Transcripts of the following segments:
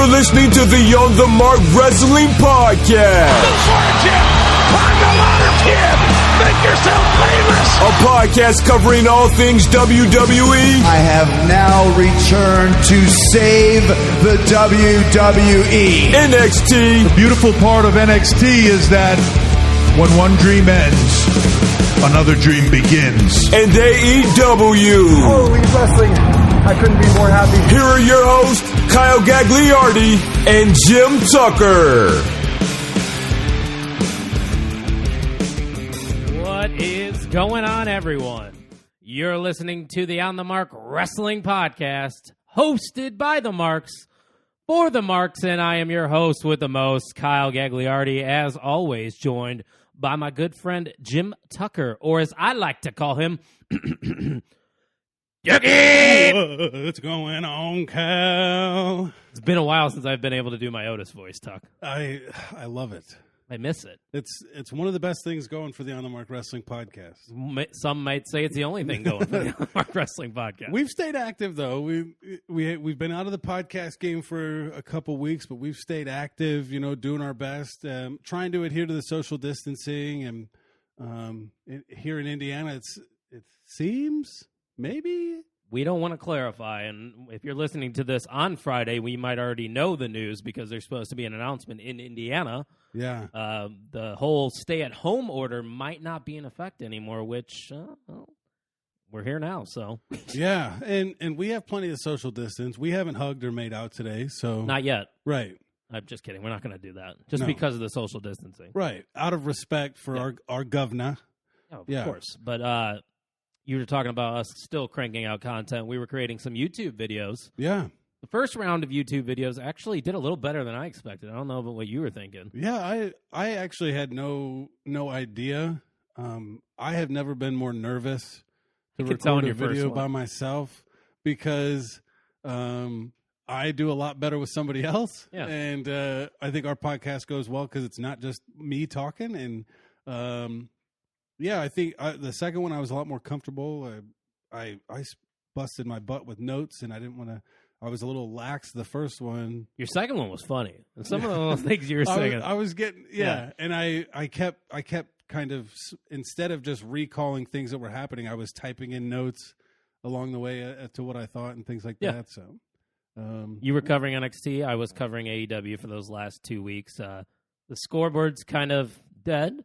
You're listening to the On the Mark Wrestling Podcast. Climb the ladder, kid! Make yourself famous! A podcast covering all things WWE. I have now returned to save the WWE. NXT. The beautiful part of NXT is that when one dream ends, another dream begins. And AEW. Holy wrestling. I couldn't be more happy. Here are your hosts, Kyle Gagliardi and Jim Tucker. What is going on, everyone? You're listening to the On the Mark Wrestling Podcast, hosted by the Marks, for the Marks, and I am your host with the most, Kyle Gagliardi, as always, joined by my good friend Jim Tucker, or as I like to call him, Jackie! What's going on, Cal? It's been a while since I've been able to do my Otis voice, Tuck. I love it. I miss it. It's one of the best things going for the On the Mark Wrestling Podcast. Some might say it's the only thing going for the On the Mark Wrestling Podcast. We've stayed active though. We've been out of the podcast game for a couple weeks, but we've stayed active. You know, doing our best, trying to adhere to the social distancing, and here in Indiana, it seems. Maybe? We don't want to clarify, and if you're listening to this on Friday, we might already know the news because there's supposed to be an announcement in Indiana. Yeah. The whole stay-at-home order might not be in effect anymore, which we're here now, so. Yeah, and we have plenty of social distance. We haven't hugged or made out today, so. Not yet. Right. I'm just kidding. We're not going to do that, just because of the social distancing. Right. Out of respect for our governor. Oh, of course. But you were talking about us still cranking out content. We were creating some YouTube videos. Yeah. The first round of YouTube videos actually did a little better than I expected. I don't know about what you were thinking. Yeah, I actually had no idea. I have never been more nervous to record a video by myself because I do a lot better with somebody else. Yeah. And I think our podcast goes well because it's not just me talking. And yeah, I think the second one I was a lot more comfortable. I busted my butt with notes, and I didn't want to. I was a little lax the first one. Your second one was funny, and some of those things you were saying. I was getting and I kept kind of, instead of just recalling things that were happening, I was typing in notes along the way to what I thought and things like that. So you were covering NXT. I was covering AEW for those last 2 weeks. The scoreboard's kind of dead.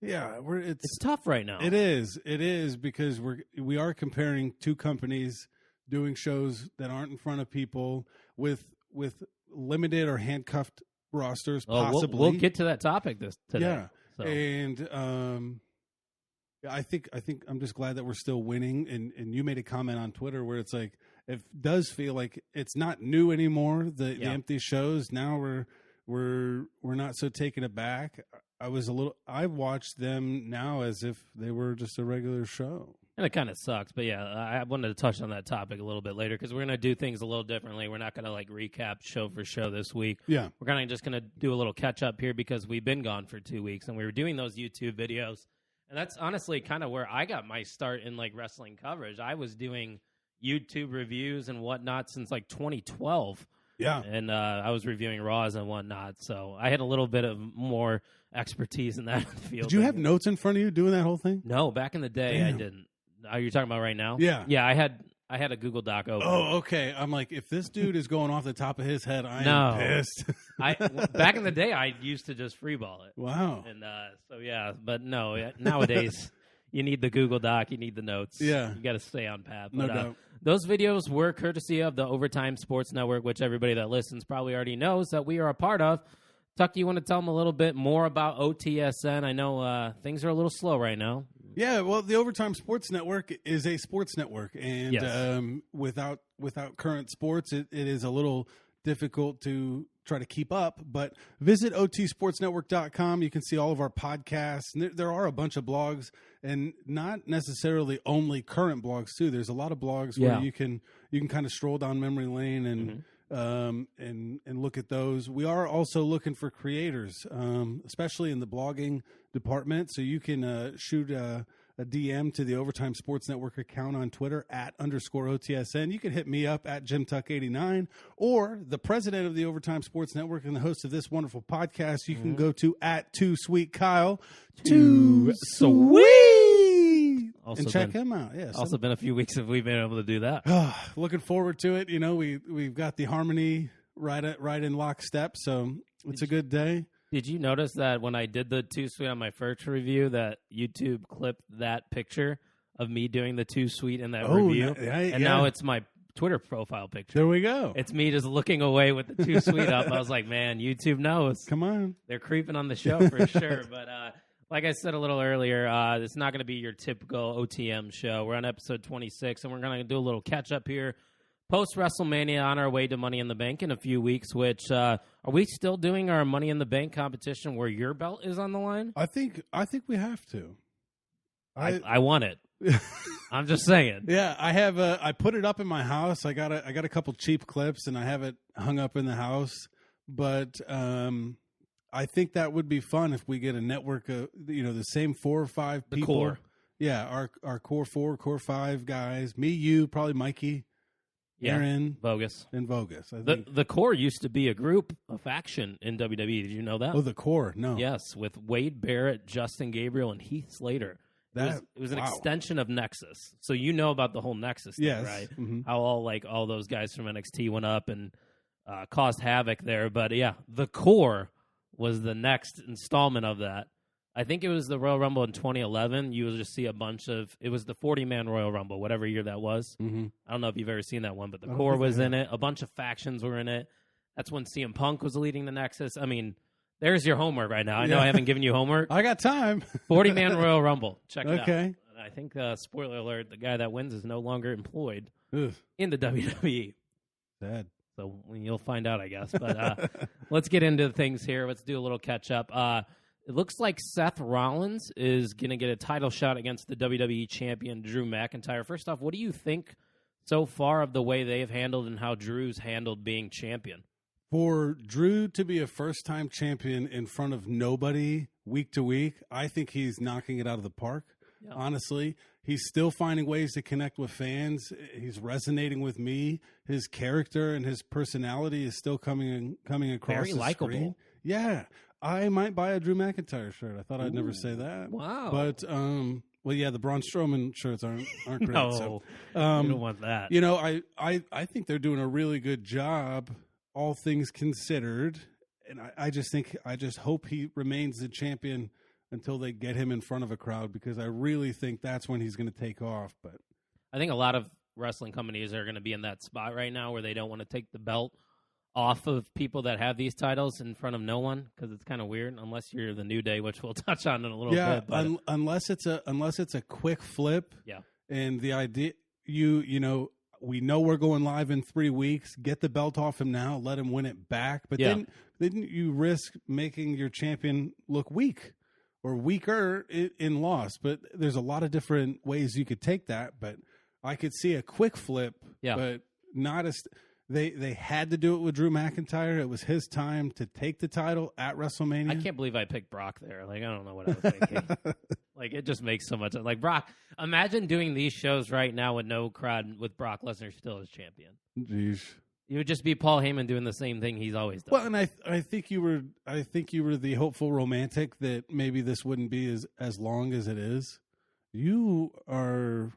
Yeah, it's tough right now. It is because we are comparing two companies doing shows that aren't in front of people with limited or handcuffed rosters. Possibly, we'll get to that topic today. Yeah, so. And I think I'm just glad that we're still winning. And you made a comment on Twitter where it's like it does feel like it's not new anymore. The empty shows now we're not so taken aback. I watched them now as if they were just a regular show. And it kind of sucks, but yeah, I wanted to touch on that topic a little bit later because we're going to do things a little differently. We're not going to recap show for show this week. Yeah. We're kind of just going to do a little catch up here because we've been gone for 2 weeks and we were doing those YouTube videos. And that's honestly kind of where I got my start in wrestling coverage. I was doing YouTube reviews and whatnot since 2012. Yeah. And I was reviewing Raws and whatnot, so I had a little bit of more expertise in that field. Did you have notes in front of you doing that whole thing? No, back in the day, I didn't. Are you talking about right now? Yeah. Yeah, I had a Google Doc open. Oh, okay. I'm like, if this dude is going off the top of his head, I'm pissed. Back in the day, I used to just freeball it. Wow. And so, yeah, but no, nowadays, you need the Google Doc, you need the notes. Yeah. You got to stay on path. No But, doubt. those videos were courtesy of the Overtime Sports Network, which everybody that listens probably already knows that we are a part of. Tuck, you want to tell them a little bit more about OTSN? I know things are a little slow right now. Yeah, well, the Overtime Sports Network is a sports network, and Yes. Without current sports, it is a little difficult to try to keep up. But visit otsportsnetwork.com. You can see all of our podcasts. And there are a bunch of blogs, and not necessarily only current blogs too. There's a lot of blogs where you can kind of stroll down memory lane and look at those. We are also looking for creators, especially in the blogging department. So you can shoot a DM to the Overtime Sports Network account on Twitter @_OTSN. You can hit me up at JimTuck89, or the president of the Overtime Sports Network and the host of this wonderful podcast. You can go to @2SweetKyle. Too sweet. Also And check him out. Yeah. Also been a few weeks if we've been able to do that. Looking forward to it. You know, we've got the harmony right in lockstep, so it's a good day. Did you notice that when I did the Too Sweet on my first review, that YouTube clipped that picture of me doing the Too Sweet in that review? And now it's my Twitter profile picture. There we go. It's me just looking away with the Too Sweet up. I was like, man, YouTube knows. Come on. They're creeping on the show for sure. But like I said a little earlier, it's not going to be your typical OTM show. We're on episode 26, and we're going to do a little catch-up here. Post-WrestleMania, on our way to Money in the Bank in a few weeks, which, are we still doing our Money in the Bank competition where your belt is on the line? I think we have to. I want it. I'm just saying. Yeah, I put it up in my house. I got a couple cheap clips, and I have it hung up in the house. But I think that would be fun if we get a network of, the same 4 or 5 people. The core. Yeah, our core 4, core 5 guys. Me, you, probably Mikey. Yeah, Aaron, Bogus. And Bogus. I think. The core used to be a group, a faction in WWE. Did you know that? Oh, the core? No. Yes, with Wade Barrett, Justin Gabriel, and Heath Slater. It was an extension of Nexus. So you know about the whole Nexus thing, right? Mm-hmm. How all those guys from NXT went up and caused havoc there. But yeah, the core was the next installment of that. I think it was the Royal Rumble in 2011. You will just see a bunch of, it was the 40-man Royal Rumble, whatever year that was. Mm-hmm. I don't know if you've ever seen that one, but the core was in it. A bunch of factions were in it. That's when CM Punk was leading the Nexus. I mean, there's your homework right now. I know I haven't given you homework. I got time. 40-man Royal Rumble. Check it out. Okay. I think, spoiler alert, the guy that wins is no longer employed Ugh. in the WWE. Sad. So you'll find out, I guess. But let's get into things here. Let's do a little catch-up. It looks like Seth Rollins is going to get a title shot against the WWE champion, Drew McIntyre. First off, what do you think so far of the way they've handled and how Drew's handled being champion? For Drew to be a first-time champion in front of nobody week to week, I think he's knocking it out of the park, honestly. He's still finding ways to connect with fans. He's resonating with me. His character and his personality is still coming across Very the likable. screen. Yeah. I might buy a Drew McIntyre shirt. I thought I'd never say that. Wow. But, well, yeah, the Braun Strowman shirts aren't great. No, so, you don't want that. I think they're doing a really good job, all things considered. And I just hope he remains the champion until they get him in front of a crowd, because I really think that's when he's going to take off. But I think a lot of wrestling companies are going to be in that spot right now where they don't want to take the belt off of people that have these titles in front of no one, because it's kind of weird unless you're the New Day, which we'll touch on in a little bit. But unless it's a quick flip. Yeah. And the idea, we know we're going live in 3 weeks. Get the belt off him now. Let him win it back. But then you risk making your champion look weak or weaker in loss. But there's a lot of different ways you could take that. But I could see a quick flip. Yeah. But not as. They had to do it with Drew McIntyre. It was his time to take the title at WrestleMania. I can't believe I picked Brock there. Like, I don't know what I was thinking. Like, it just makes so much. Like, Brock, imagine doing these shows right now with no crowd with Brock Lesnar still as champion. Jeez. It would just be Paul Heyman doing the same thing he's always done. Well, and I think you were the hopeful romantic that maybe this wouldn't be as long as it is. You are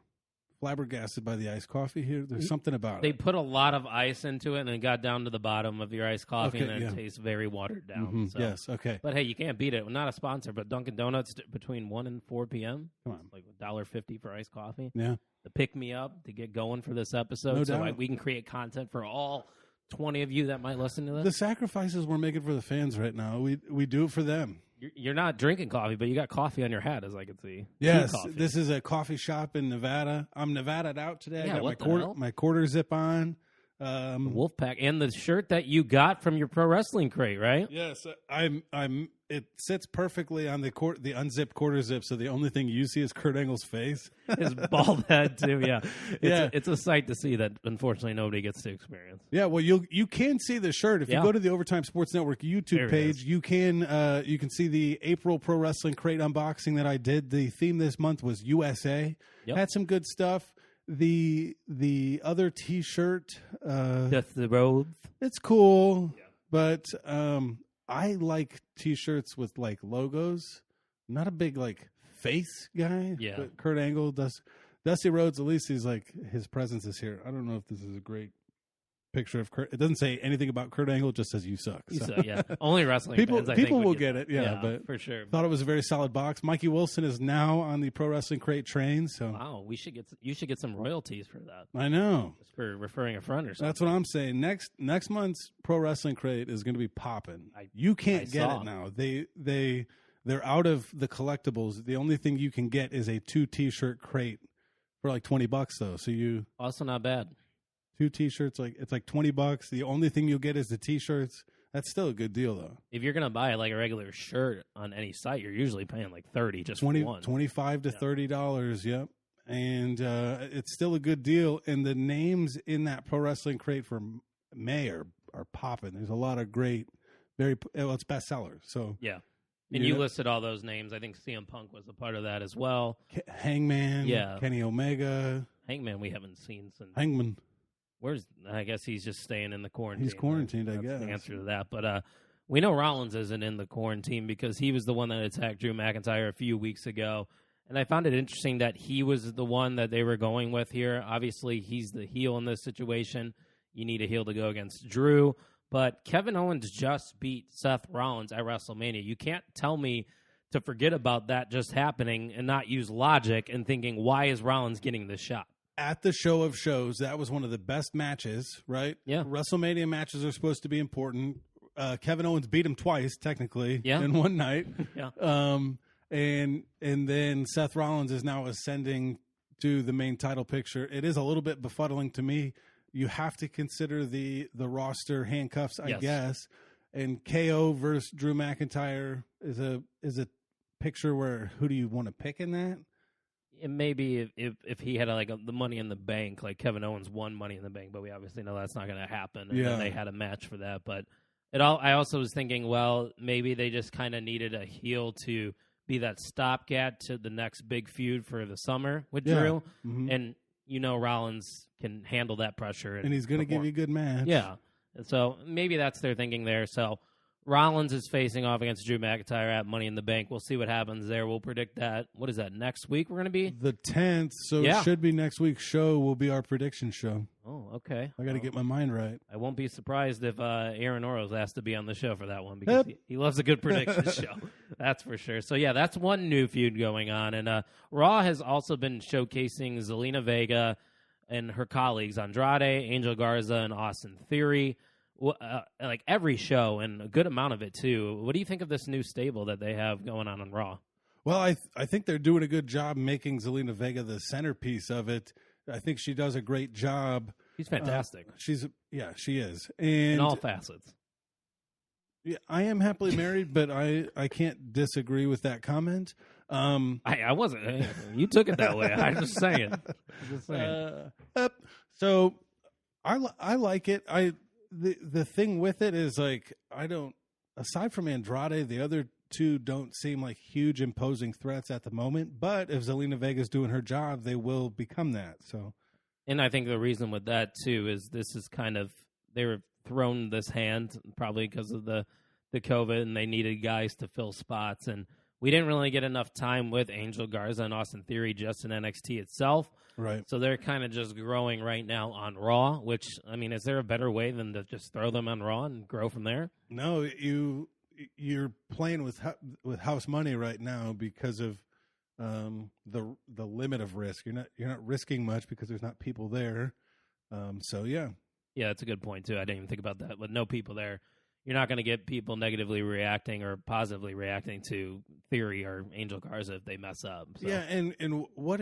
flabbergasted by the iced coffee here. There's something about it. They put a lot of ice into it, and it got down to the bottom of your iced coffee, and it tastes very watered down. Mm-hmm. So. Yes, okay. But hey, you can't beat it. We're not a sponsor, but Dunkin' Donuts between 1 and 4 p.m. Come on. Like $1.50 for iced coffee. Yeah. To pick me up to get going for this episode, no so doubt. we can create content for all 20 of you that might listen to this. The sacrifices we're making for the fans right now, we do it for them. You're not drinking coffee, but you got coffee on your hat, as I can see. Yes, this is a coffee shop in Nevada. I'm Nevada'd out today. Yeah, I got my quarter zip on. Wolfpack, and the shirt that you got from your pro wrestling crate, right? Yes, I'm. It sits perfectly on the unzipped quarter zip, so the only thing you see is Kurt Angle's face. His bald head too. Yeah, Yeah. It's a sight to see that unfortunately nobody gets to experience. Yeah, well, you can see the shirt if you Yeah. go to the Overtime Sports Network YouTube There it page. is. You can see the April Pro Wrestling Crate unboxing that I did. The theme this month was USA. Yep. Had some good stuff. The other T-shirt, Death the road. it's cool, but I like T-shirts with like logos. I'm not a big like face guy. Yeah. But Kurt Angle, Dusty Rhodes. At least he's like his presence is here. I don't know if this is a great picture of Kurt. It doesn't say anything about Kurt Angle. It just says you suck. So. So, yeah, only wrestling People fans, I think, would will get it. Yeah, but for sure. thought it was a very solid box. Mikey Wilson is now on the Pro Wrestling Crate train. So Wow, you should get some royalties for that, I know. just for referring a friend or something. That's what I'm saying. Next month's Pro Wrestling Crate is going to be popping. You can't get saw. it now. They're out of the collectibles. The only thing you can get is a 2 T-shirt crate for like $20 though. So you Also not bad. 2 T-shirts it's like $20. The only thing you'll get is the T-shirts. That's still a good deal though. If you're gonna buy like a regular shirt on any site, you're usually paying like $30 just 20, for one. $25 to $30. Yep. And it's still a good deal. And the names in that Pro Wrestling Crate for May are popping. There's a lot of great, it's bestsellers. So Yeah. And you listed all those names. I think CM Punk was a part of that as well. Hangman, Yeah. Kenny Omega, Hangman we haven't seen since. Hangman. I guess he's just staying in the quarantine. He's quarantined, I That's guess. the answer to that. But we know Rollins isn't in the quarantine because he was the one that attacked Drew McIntyre a few weeks ago. And I found it interesting that he was the one that they were going with here. Obviously, he's the heel in this situation. You need a heel to go against Drew. But Kevin Owens just beat Seth Rollins at WrestleMania. You can't tell me to forget about that just happening and not use logic and thinking, why is Rollins getting this shot? At the show of shows, that was one of the best matches, right? Yeah. WrestleMania matches are supposed to be important. Kevin Owens beat him twice, technically, in one night. Yeah. And then Seth Rollins is now ascending to the main title picture. It is a little bit befuddling to me. You have to consider the roster handcuffs, I guess. And KO versus Drew McIntyre is a picture where who do you want to pick in that? And maybe if he had the Money in the Bank, like Kevin Owens won Money in the Bank, but we obviously know that's not going to happen. And then they had a match for that. But I also was thinking, well, maybe they just kind of needed a heel to be that stopgap to the next big feud for the summer with Drew. Mm-hmm. And Rollins can handle that pressure. And he's going to give you a good match. Yeah. And so maybe that's their thinking there. So Rollins is facing off against Drew McIntyre at Money in the Bank. We'll see what happens there. We'll predict that. What is that, next week we're going to be? The 10th, so it should be next week's show will be our prediction show. Oh, okay. I got to get my mind right. I won't be surprised if Aaron Oro's asked to be on the show for that one because he loves a good prediction show. That's for sure. So, yeah, that's one new feud going on. And Raw has also been showcasing Zelina Vega and her colleagues, Andrade, Angel Garza, and Austin Theory. Like every show, and a good amount of it, too. What do you think of this new stable that they have going on Raw? Well, I think they're doing a good job making Zelina Vega the centerpiece of it. I think she does a great job. She's fantastic. She is. And in all facets. Yeah, I am happily married, but I can't disagree with that comment. I wasn't. You took it that way. I'm just saying. So I like it. The thing with it is aside from Andrade, the other two don't seem like huge imposing threats at the moment. But if Zelina Vega's doing her job, they will become that. So, and I think the reason with that too is this is kind of they were thrown this hand probably because of the COVID, and they needed guys to fill spots, and we didn't really get enough time with Angel Garza and Austin Theory just in NXT itself. Right. So they're kind of just growing right now on Raw, which, I mean, is there a better way than to just throw them on Raw and grow from there? No, you're playing with house money right now because of the limit of risk. You're not risking much because there's not people there. So yeah. Yeah, that's a good point too. I didn't even think about that. With no people there, you're not going to get people negatively reacting or positively reacting to Theory or Angel Garza if they mess up. So. Yeah, and what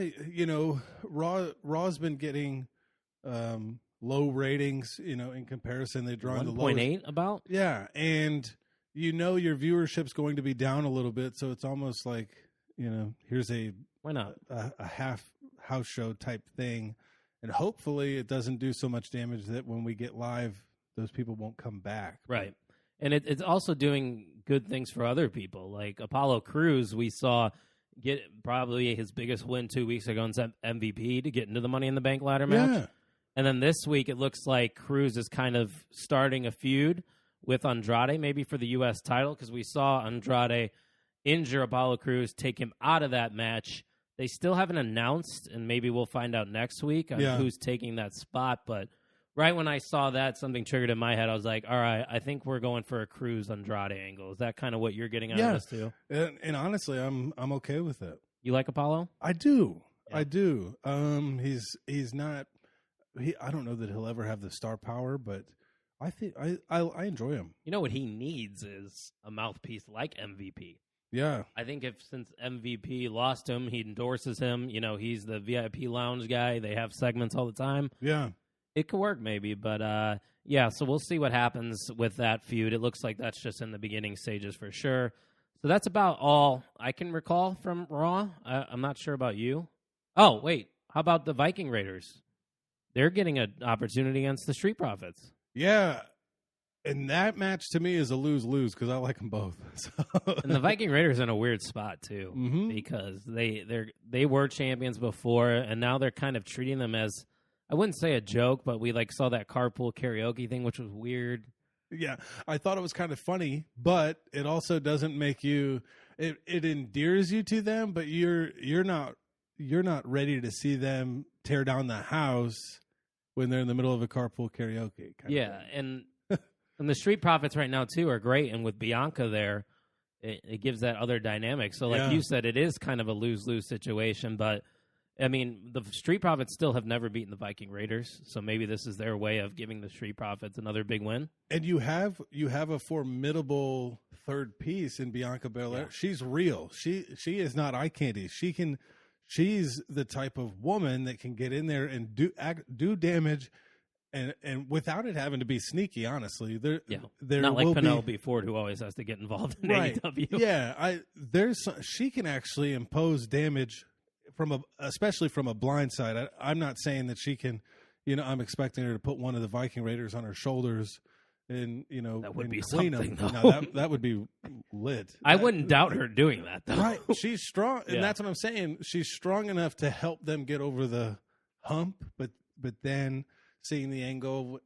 Raw's been getting low ratings, in comparison. They're drawing the 1.8 about? Yeah, and your viewership's going to be down a little bit, so it's almost like, here's why not a half house show type thing, and hopefully it doesn't do so much damage that when we get live, those people won't come back. Right. And it's also doing good things for other people. Like Apollo Crews, we saw get probably his biggest win 2 weeks ago in MVP to get into the Money in the Bank ladder match. Yeah. And then this week, it looks like Crews is kind of starting a feud with Andrade, maybe for the U.S. title, because we saw Andrade injure Apollo Crews, take him out of that match. They still haven't announced, and maybe we'll find out next week on who's taking that spot, but right when I saw that, something triggered in my head. I was like, all right, I think we're going for a Cruz Andrade angle. Is that kind of what you're getting out of this too? And honestly, I'm okay with it. You like Apollo? I do. Yeah. I do. He's not. I don't know that he'll ever have the star power, but I think I enjoy him. You know what he needs is a mouthpiece like MVP. Yeah. I think since MVP lost him, he endorses him. He's the VIP lounge guy. They have segments all the time. Yeah. It could work maybe, but so we'll see what happens with that feud. It looks like that's just in the beginning stages for sure. So that's about all I can recall from Raw. I'm not sure about you. Oh, wait. How about the Viking Raiders? They're getting an opportunity against the Street Profits. Yeah. And that match to me is a lose-lose because I like them both. So. And the Viking Raiders are in a weird spot too, because they were champions before, and now they're kind of treating them as, I wouldn't say a joke, but we saw that carpool karaoke thing, which was weird. Yeah, I thought it was kind of funny, but it also doesn't make you. It endears you to them, but you're not ready to see them tear down the house when they're in the middle of a carpool karaoke. And the Street Profits right now too are great, and with Bianca there, it gives that other dynamic. So, like you said, it is kind of a lose-lose situation, but. I mean, the Street Profits still have never beaten the Viking Raiders, so maybe this is their way of giving the Street Profits another big win. And you have a formidable third piece in Bianca Belair. Yeah. She's real. She is not eye candy. She's the type of woman that can get in there and do damage, and without it having to be sneaky. Honestly, there not like Penelope Ford, who always has to get involved in AEW. Yeah, she can actually impose damage. Especially from a blind side. I'm not saying that she can, I'm expecting her to put one of the Viking Raiders on her shoulders and, that would be clean something, them. Now, that would be lit. I wouldn't doubt her doing that, though. Right. She's strong. And that's what I'm saying. She's strong enough to help them get over the hump. But then seeing the angle,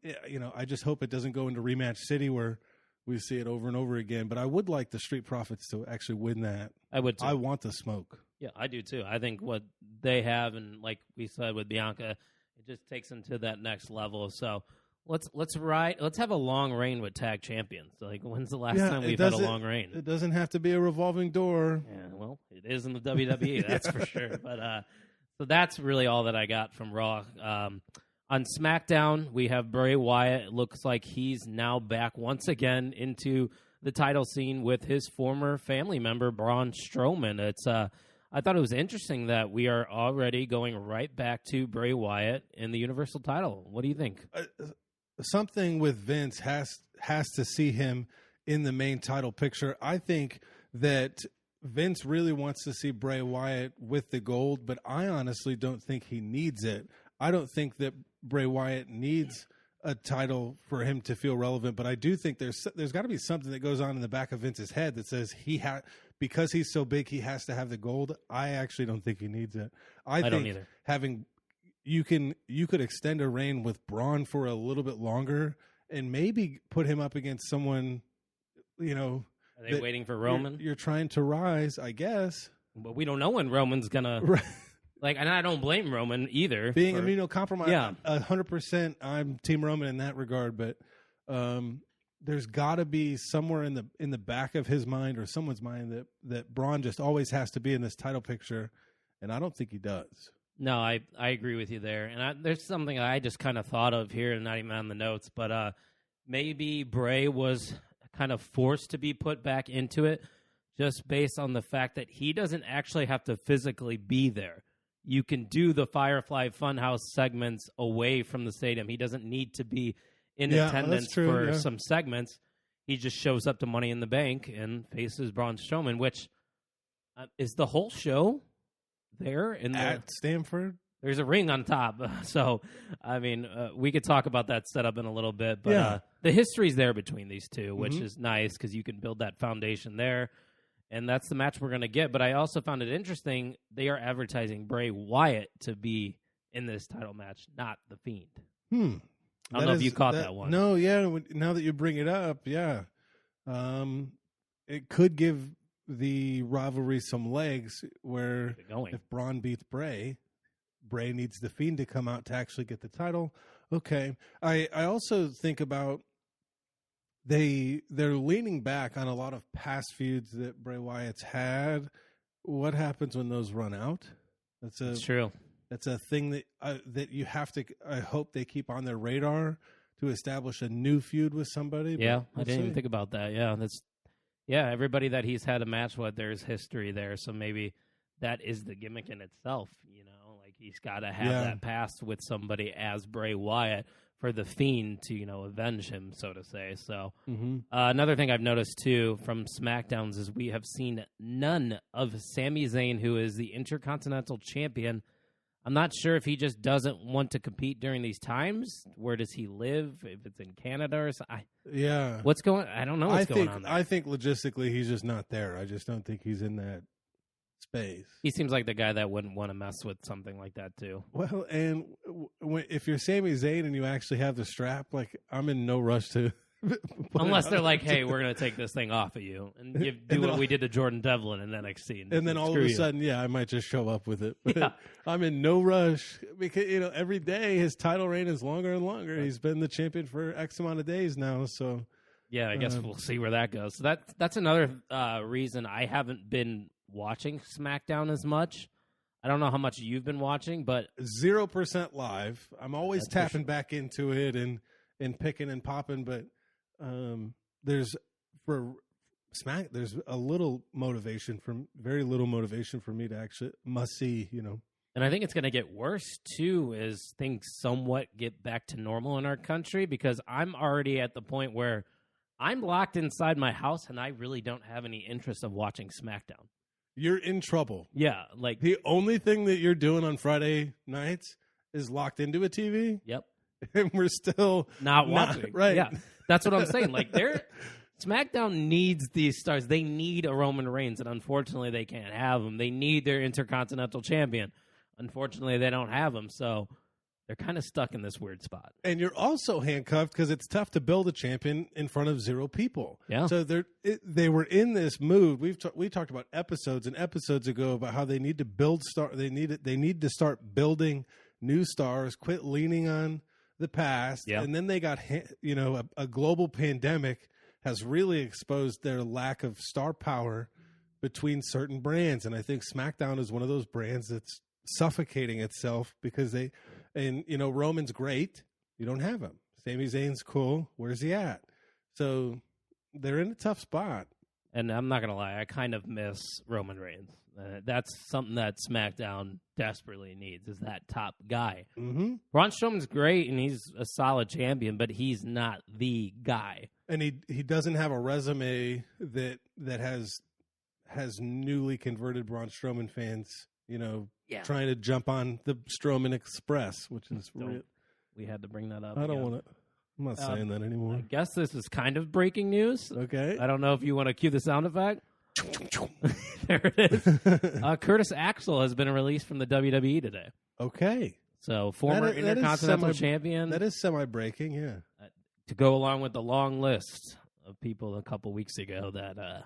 I just hope it doesn't go into rematch city where we see it over and over again. But I would like the Street Profits to actually win that. I would too. I want the smoke. Yeah, I do too. I think what they have, and like we said with Bianca, it just takes them to that next level. So let's have a long reign with tag champions. Like, when's the last time we've had a long reign? It doesn't have to be a revolving door. Yeah, well, it is in the WWE, that's for sure. But so that's really all that I got from Raw. On SmackDown, we have Bray Wyatt. It looks like he's now back once again into the title scene with his former family member Braun Strowman. It's I thought it was interesting that we are already going right back to Bray Wyatt in the Universal title. What do you think? Something with Vince has to see him in the main title picture. I think that Vince really wants to see Bray Wyatt with the gold, but I honestly don't think he needs it. I don't think that Bray Wyatt needs a title for him to feel relevant, but I do think there's got to be something that goes on in the back of Vince's head that says because he's so big, he has to have the gold. I actually don't think he needs it. I think don't either. You could extend a reign with Braun for a little bit longer and maybe put him up against someone, Are they waiting for Roman? You're trying to rise, I guess. But we don't know when Roman's gonna and I don't blame Roman either. Being immunocompromised, yeah, 100%. I'm Team Roman in that regard, but there's got to be somewhere in the back of his mind or someone's mind that Braun just always has to be in this title picture, and I don't think he does. No, I agree with you there. And there's something I just kind of thought of here, and not even on the notes, but maybe Bray was kind of forced to be put back into it just based on the fact that he doesn't actually have to physically be there. you can do the Firefly Funhouse segments away from the stadium. He doesn't need to be in attendance for some segments. He just shows up to Money in the Bank and faces Braun Strowman, which is the whole show there at Stamford. There's a ring on top. So, I mean, we could talk about that setup in a little bit, but the history's there between these two, which is nice because you can build that foundation there. And that's the match we're going to get. But I also found it interesting. They are advertising Bray Wyatt to be in this title match, not The Fiend. I don't know if you caught that one. No, yeah. Now that you bring it up, yeah. It could give the rivalry some legs where if Braun beats Bray needs The Fiend to come out to actually get the title. Okay. I also think about they're leaning back on a lot of past feuds that Bray Wyatt's had. What happens when those run out? That's true. That's a thing that you have to. I hope they keep on their radar to establish a new feud with somebody. Yeah, I didn't even think about that. Yeah, everybody that he's had a match with, there's history there. So maybe that is the gimmick in itself. You know, like he's got to have that past with somebody as Bray Wyatt for The Fiend to, avenge him, so to say. So another thing I've noticed, too, from SmackDowns is we have seen none of Sami Zayn, who is the Intercontinental Champion. I'm not sure if he just doesn't want to compete during these times. Where does he live? If it's in Canada or something? What's going? I don't know what's going on there. I think logistically he's just not there. I just don't think he's in that space. He seems like the guy that wouldn't want to mess with something like that too. Well, and if you're Sami Zayn and you actually have the strap, like I'm in no rush to. Unless they're like, hey, we're going to take this thing off of you and do what we did to Jordan Devlin in NXT. And then all of a sudden, I might just show up with it. But I'm in no rush because, every day his title reign is longer and longer. He's been the champion for X amount of days now. So, yeah, I guess we'll see where that goes. So that's another reason I haven't been watching SmackDown as much. I don't know how much you've been watching, but 0% live. I'm always tapping back into it and picking and popping, but there's a little motivation very little motivation for me to actually must see, And I think it's going to get worse too as things somewhat get back to normal in our country, because I'm already at the point where I'm locked inside my house and I really don't have any interest of watching SmackDown. You're in trouble. Yeah, like the only thing that you're doing on Friday nights is locked into a TV. Yep. And we're still not watching. Right. Yeah. That's what I'm saying. Like, SmackDown needs these stars. They need a Roman Reigns, and unfortunately, they can't have him. They need their Intercontinental Champion. Unfortunately, they don't have him, so they're kind of stuck in this weird spot. And you're also handcuffed because it's tough to build a champion in front of 0 people. Yeah. So they were in this mood. We talked about episodes and episodes ago about how they need to build They need to start building new stars. Quit leaning on the past, and then they got a global pandemic has really exposed their lack of star power between certain brands, and I think SmackDown is one of those brands that's suffocating itself because Roman's great, you don't have him. Sami Zayn's cool, where's he at? So they're in a tough spot. And I'm not gonna lie, I kind of miss Roman Reigns. That's something that SmackDown desperately needs, is that top guy. Mm-hmm. Braun Strowman's great, and he's a solid champion, but he's not the guy. And he doesn't have a resume that has newly converted Braun Strowman fans, trying to jump on the Strowman Express, which is we had to bring that up. I don't want to. I'm not saying that anymore. I guess this is kind of breaking news. Okay. I don't know if you want to cue the sound effect. There it is. Curtis Axel has been released from the WWE today. Okay. So former Intercontinental Champion. That is semi-breaking, yeah. To go along with the long list of people a couple weeks ago that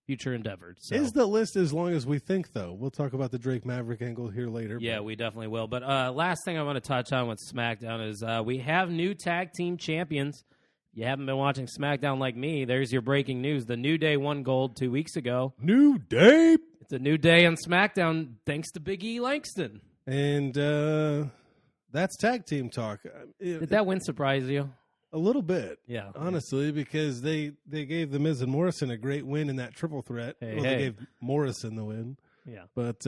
future endeavored. So. Is the list as long as we think, though? We'll talk about the Drake Maverick angle here later. Yeah, we definitely will. But last thing I want to touch on with SmackDown is we have new tag team champions. You haven't been watching SmackDown like me, there's your breaking news. The New Day won gold 2 weeks ago. New Day? It's a new day on SmackDown thanks to Big E Langston. And that's tag team talk. Did that win surprise you? A little bit. Yeah. Honestly, because they gave The Miz and Morrison a great win in that triple threat. They gave Morrison the win. Yeah. But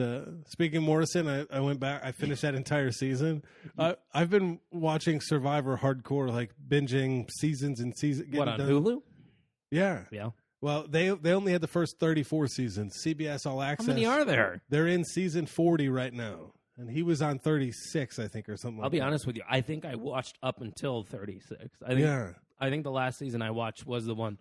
speaking of Morrison, I went back. I finished that entire season. I've been watching Survivor hardcore, like binging seasons and seasons. What, on Hulu? Yeah. Yeah. Well, they only had the first 34 seasons. CBS All Access. How many are there? They're in season 40 right now. And he was on 36, I think, or something I'll like be that. honest with you. I think I watched up until 36. I think the last season I watched was the one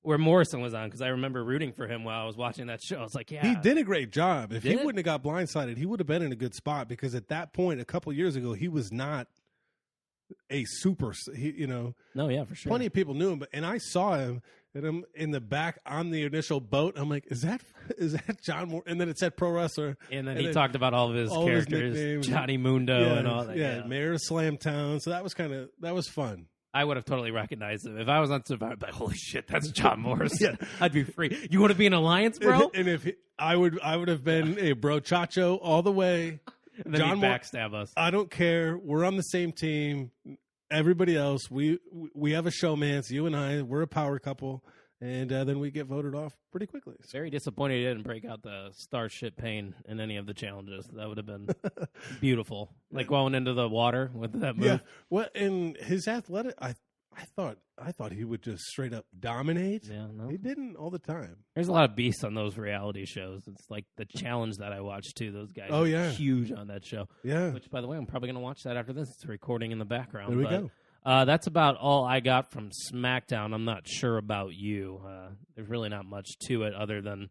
where Morrison was on, because I remember rooting for him while I was watching that show. I was like, yeah. He did a great job. If he Did? wouldn't have got blindsided, he would have been in a good spot, because at that point, a couple years ago, he was not a super, No, yeah, for sure. plenty of people knew him, and I saw him, and I'm in the back on the initial boat. I'm like, is that John Moore? And then it said pro wrestler. And then he talked about all of his characters, nicknames. Johnny Mundo and all that. Yeah, Mayor of Slamtown. So that was fun. I would have totally recognized him. If I was on Survivor, I'd be like, holy shit, that's John Morrison. I'd be free. You want to be in Alliance, bro? And if I would have been a bro chacho all the way. And then he'd backstab us. I don't care. We're on the same team. Everybody else, we have a showmance. You and I, we're a power couple, and then we get voted off pretty quickly. So. Very disappointed he didn't break out the Starship Pain in any of the challenges. That would have been beautiful. Like going into the water with that move. Yeah. Well, and his athletic, I thought he would just straight up dominate. Yeah, no. He didn't all the time. There's a lot of beasts on those reality shows. It's like the challenge that I watch too. Those guys Oh, are yeah. huge on that show. Yeah. Which, by the way, I'm probably going to watch that after this. It's recording in the background. There we go. That's about all I got from SmackDown. I'm not sure about you. There's really not much to it other than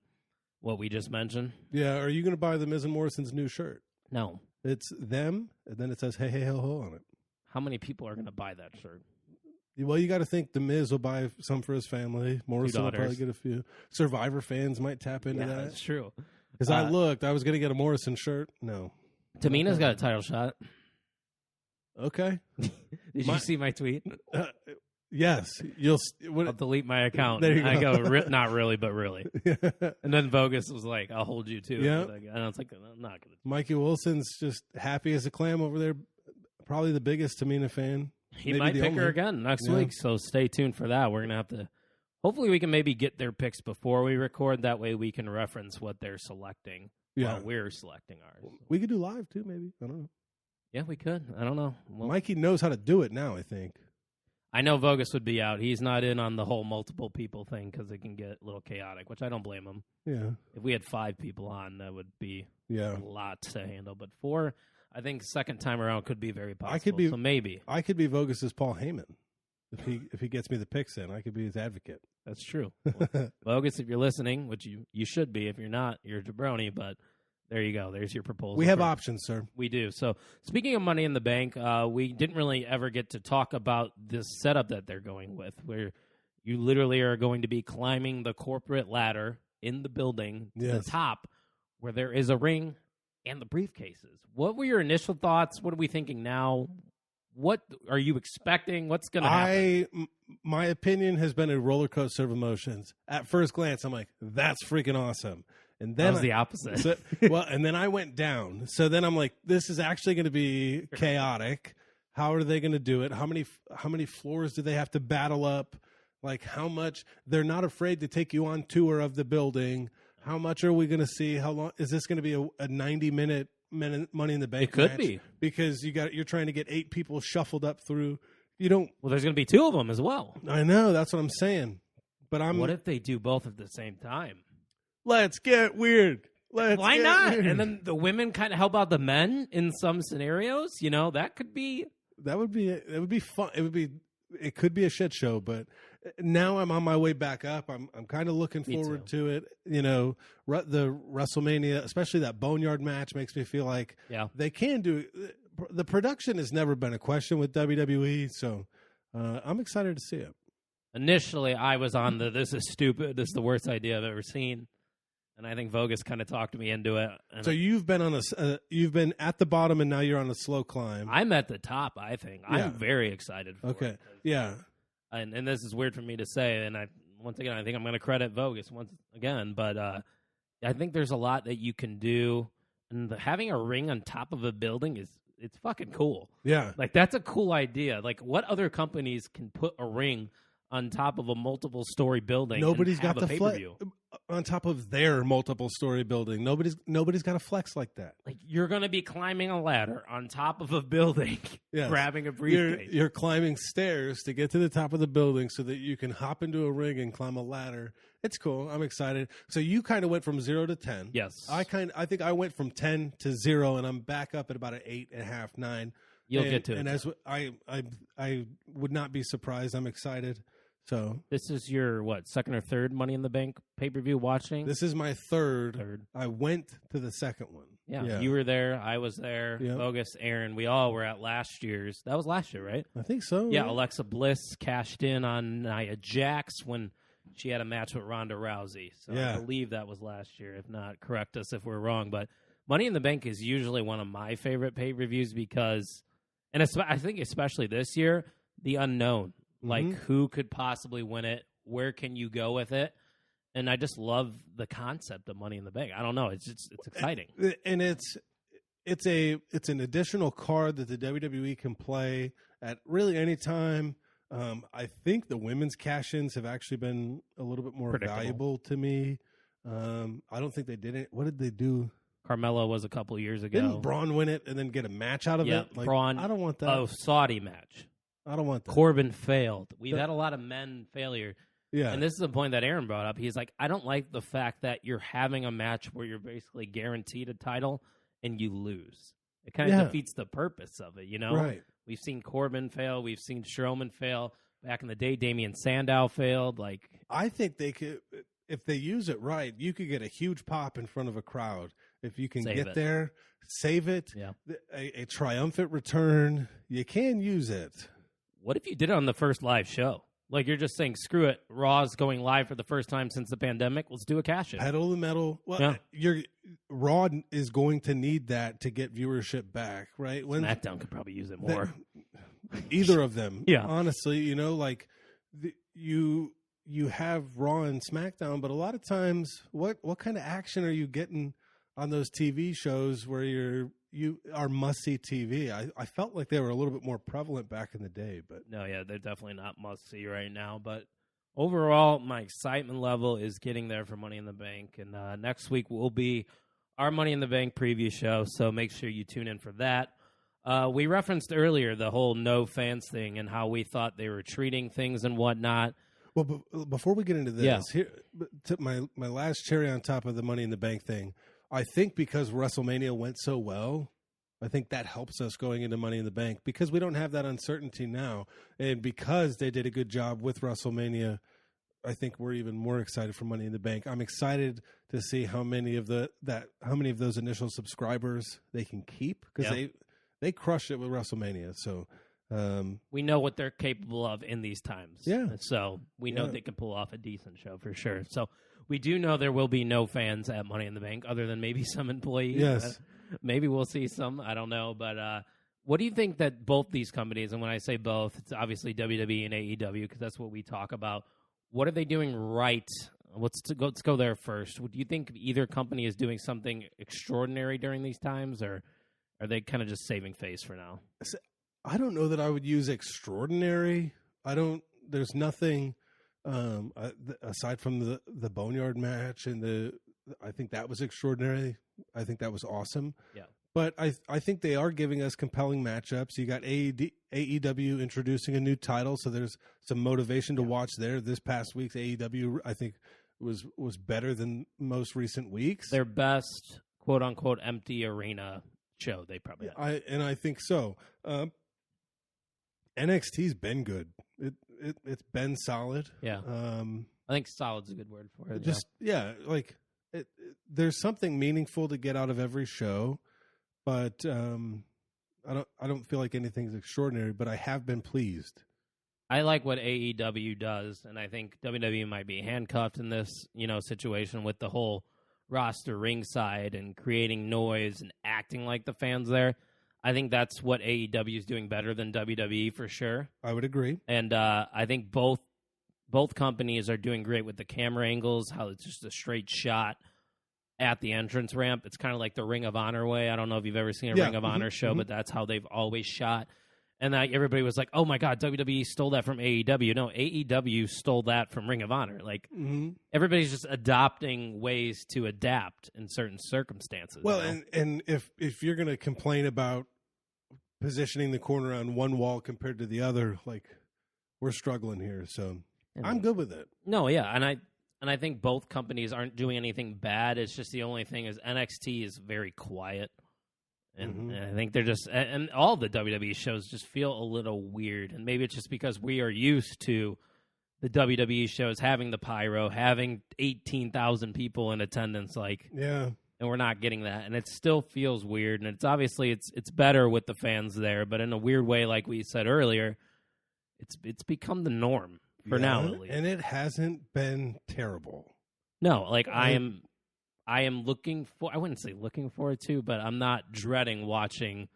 what we just mentioned. Yeah. Are you going to buy the Miz and Morrison's new shirt? No. It's them, and then it says "Hey Hey Ho Ho" on it. How many people are going to buy that shirt? Well, you got to think the Miz will buy some for his family. Morrison will daughters. probably get a few. Survivor fans might tap into that. That's true. Because I looked, I was going to get a Morrison shirt. No. Tamina's got a title shot. Okay. Did you see my tweet? Yes. You'll. I'll delete my account. There you I go. go, not really, but really. And then Vogus was like, I'll hold you too. Yeah. And I was like, I'm not going to. Mikey Wilson's just happy as a clam over there. Probably the biggest Tamina fan. He Maybe might the pick only. her again next Yeah. week, so stay tuned for that. We're going to have to. Hopefully, we can maybe get their picks before we record. That way, we can reference what they're selecting while we're selecting ours. We could do live too, maybe. I don't know. Yeah, we could. I don't know. Well, Mikey knows how to do it now, I think. I know Vogus would be out. He's not in on the whole multiple people thing because it can get a little chaotic, which I don't blame him. Yeah. If we had 5 people on, that would be Yeah. a lot to handle. But 4, I think second time around could be very possible. I could be so maybe. I could be Vogus's Paul Heyman. If he gets me the picks in, I could be his advocate. That's true. Well, Vogus, if you're listening, which you should be. If you're not, you're a jabroni. But there you go. There's your proposal. We have options, sir. We do. So speaking of Money in the Bank, we didn't really ever get to talk about this setup that they're going with, where you literally are going to be climbing the corporate ladder in the building to Yes. the top, where there is a ring and the briefcases. What were your initial thoughts? What are we thinking now? What are you expecting? What's going to happen? My opinion has been a roller coaster of emotions. At first glance, I'm like, "That's freaking awesome," and then That was the opposite. and then I went down. So then I'm like, "This is actually going to be chaotic. How are they going to do it? How many floors do they have to battle up? Like how much? They're not afraid to take you on tour of the building. How much are we going to see? How long is this going to be? A 90-minute Money in the Bank? It could match? be, because you're trying to get 8 people shuffled up through. You don't. Well, there's going to be 2 of them as well. I know, that's what I'm saying. But What if they do both at the same time? let's get weird. Why get not? weird. And then the women kind of help out the men in some scenarios. You know, that could be. That would be fun. It could be a shit show, but now I'm on my way back up. I'm kind of looking Me forward too. to it. You know, the WrestleMania, especially that Boneyard match, makes me feel like they can do. The production has never been a question with WWE, so I'm excited to see it. Initially, I was on this is stupid. This is the worst idea I've ever seen. And I think Vogus kind of talked me into it. And So you've been on you've been at the bottom, and now you're on a slow climb. I'm at the top, I think. Yeah. I'm very excited for Okay, it. yeah. And this is weird for me to say, and once again, I think I'm going to credit Vogus once again, but I think there's a lot that you can do, and having a ring on top of a building it's fucking cool. Yeah. Like, that's a cool idea. Like, what other companies can put a ring on top of a multiple-story building? Nobody's and have got a the pay-per-view? on top of their multiple story building. Nobody's got a flex like that. Like, you're going to be climbing a ladder on top of a building, Yes. grabbing a briefcase. You're climbing stairs to get to the top of the building so that you can hop into a ring and climb a ladder. It's cool. I'm excited. So you kind of went from 0 to 10. Yes. I think I went from 10 to 0, and I'm back up at about an 8.5, 9. You'll get to it. And as I would not be surprised. I'm excited. So This is your, second or third Money in the Bank pay-per-view watching? this is my third. I went to the second one. Yeah, you were there. I was there. Yep. Bogus, Aaron. We all were at last year's. That was last year, right? I think so. Yeah, Alexa Bliss cashed in on Nia Jax when she had a match with Ronda Rousey. So Yeah. I believe that was last year. If not, correct us if we're wrong. But Money in the Bank is usually one of my favorite pay-per-views because, and I think especially this year, the unknown. Like, who could possibly win it? Where can you go with it? And I just love the concept of Money in the Bank. I don't know. It's exciting. And it's an additional card that the WWE can play at really any time. I think the women's cash-ins have actually been a little bit more valuable to me. I don't think they did it. What did they do? Carmella was a couple years ago. Didn't Braun win it and then get a match out of it? Like, Braun. I don't want that. Oh, Saudi match. I don't want that. Corbin failed. We've had a lot of men failure. Yeah. And this is a point that Aaron brought up. He's like, I don't like the fact that you're having a match where you're basically guaranteed a title and you lose. It kind of defeats the purpose of it, you know? Right. We've seen Corbin fail. We've seen Strowman fail. Back in the day, Damian Sandow failed. Like, I think they could, if they use it right, you could get a huge pop in front of a crowd. If you can get there, save it, a triumphant return, you can use it. What if you did it on the first live show? Like, you're just saying, screw it. Raw's going live for the first time since the pandemic. Let's do a cash-in. Pedal the metal. Well, Raw is going to need that to get viewership back, right? SmackDown could probably use it more. Either of them. Yeah. Honestly, like you have Raw and SmackDown, but a lot of times, what kind of action are you getting on those TV shows where you are must-see TV? I felt like they were a little bit more prevalent back in the day, but No, yeah, they're definitely not must-see right now. But overall, my excitement level is getting there for Money in the Bank. And next week will be our Money in the Bank preview show, so make sure you tune in for that. We referenced earlier the whole no fans thing and how we thought they were treating things and whatnot. Well, before we get into this, here my last cherry on top of the Money in the Bank thing, I think because WrestleMania went so well, I think that helps us going into Money in the Bank because we don't have that uncertainty now. And because they did a good job with WrestleMania, I think we're even more excited for Money in the Bank. I'm excited to see how many of those initial subscribers they can keep because they crushed it with WrestleMania. So we know what they're capable of in these times. Yeah. So we know they can pull off a decent show for sure. So we do know there will be no fans at Money in the Bank other than maybe some employees. Yes. Maybe we'll see some. I don't know. But what do you think that both these companies, and when I say both, it's obviously WWE and AEW because that's what we talk about. What are they doing right? Let's go there first. Do you think either company is doing something extraordinary during these times, or are they kind of just saving face for now? I don't know that I would use extraordinary. There's nothing aside from the Boneyard match and I think that was extraordinary. I think that was awesome. Yeah. But I think they are giving us compelling matchups. You got AEW introducing a new title, so there's some motivation to watch there. This past week's AEW, I think, was better than most recent weeks. Their best quote unquote empty arena show they probably had. I think so. NXT's been good. It's been solid. Yeah. I think solid's a good word for it. There's something meaningful to get out of every show, but I don't feel like anything's extraordinary, but I have been pleased. I like what AEW does, and I think WWE might be handcuffed in this, situation with the whole roster ringside and creating noise and acting like the fans there. I think that's what AEW is doing better than WWE for sure. I would agree. And I think both companies are doing great with the camera angles, how it's just a straight shot at the entrance ramp. It's kind of like the Ring of Honor way. I don't know if you've ever seen a Ring of Honor show, but that's how they've always shot. And everybody was like, oh, my God, WWE stole that from AEW. No, AEW stole that from Ring of Honor. Like, everybody's just adopting ways to adapt in certain circumstances. Well, and if you're going to complain about positioning the corner on one wall compared to the other, like, we're struggling here. So I'm good with it. No, yeah. And I think both companies aren't doing anything bad. It's just the only thing is NXT is very quiet. And I think they're just, and all the WWE shows just feel a little weird. And maybe it's just because we are used to the WWE shows having the pyro, having 18,000 people in attendance, and we're not getting that. And it still feels weird. And it's obviously, it's better with the fans there, but in a weird way, like we said earlier, it's become the norm for now, at least. And it hasn't been terrible. No, like I am looking for, I wouldn't say looking forward to, but I'm not dreading watching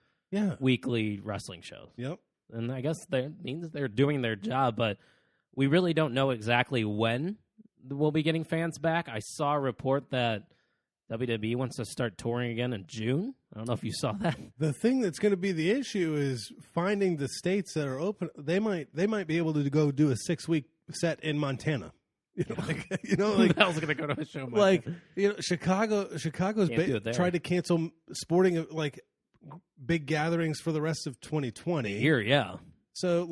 weekly wrestling shows. Yep. And I guess that means they're doing their job, but we really don't know exactly when we'll be getting fans back. I saw a report that WWE wants to start touring again in June. I don't know if you saw that. The thing that's going to be the issue is finding the states that are open. They might be able to go do a 6-week set in Montana. Who the hell's going to go to a show? Chicago's tried to cancel sporting big gatherings for the rest of 2020. Here, yeah. So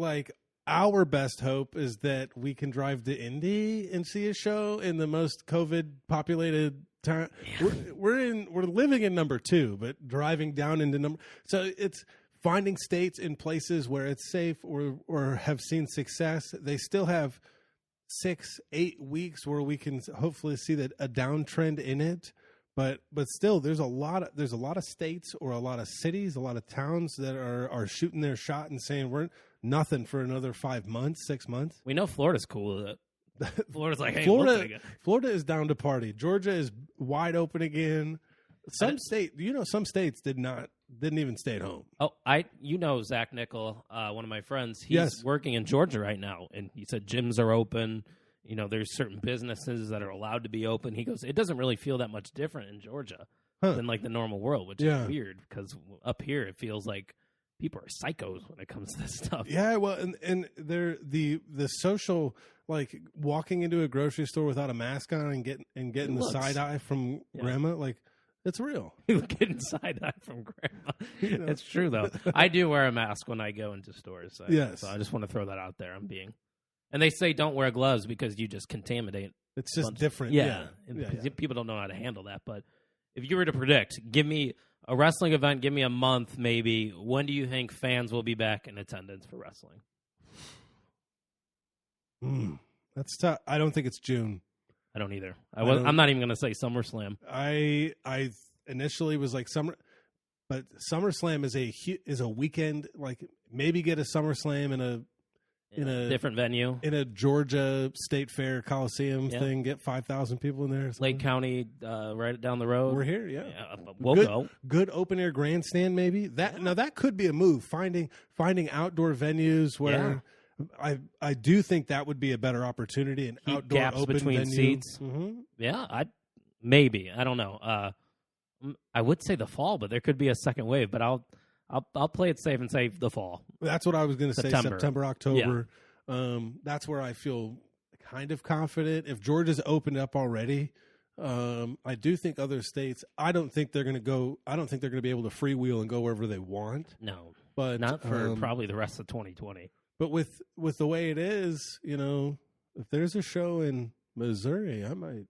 our best hope is that we can drive to Indy and see a show in the most COVID populated time. Yeah. We're living in number 2, but driving down into number. So it's finding states in places where it's safe or have seen success. They still have 6-8 weeks where we can hopefully see a downtrend in it, but still there's a lot of states or a lot of cities, a lot of towns that are shooting their shot and saying we're nothing for another 5 months, 6 months. We know Florida's cool with it. Florida's like, hey, Florida is down to party. Georgia is wide open again. Some states didn't even stay at home. Oh, Zach Nickel, one of my friends. He's working in Georgia right now, and he said gyms are open. There's certain businesses that are allowed to be open. He goes, it doesn't really feel that much different in Georgia than the normal world, which is weird because up here it feels like people are psychos when it comes to this stuff. Yeah, well, and they're the social, walking into a grocery store without a mask on and getting the side eye from grandma, it's real. Getting side eye from grandma. It's true though. I do wear a mask when I go into stores. So I just want to throw that out there. And they say don't wear gloves because you just contaminate. It's just different. Yeah. People don't know how to handle that. But if you were to predict, give me a wrestling event, give me a month maybe. When do you think fans will be back in attendance for wrestling? That's tough. I don't think it's June. I don't either. I'm not even going to say SummerSlam. I initially was like summer, but SummerSlam is a weekend. Maybe get a SummerSlam in a different venue, in a Georgia State Fair Coliseum thing. Get 5,000 people in there. Lake County, right down the road. We're here. Yeah, we'll go. Good open air grandstand. Maybe that could be a move. Finding outdoor venues where. Yeah. I do think that would be a better opportunity. An Keep outdoor gaps open between venue. seats. Mm-hmm. Yeah, I don't know. I would say the fall, but there could be a second wave. But I'll play it safe and say the fall. That's what I was going to say. September, October. Yeah. That's where I feel kind of confident. If Georgia's opened up already, I do think other states. I don't think they're going to be able to freewheel and go wherever they want. No, but not for probably the rest of 2020. But with the way it is, if there's a show in Missouri, I might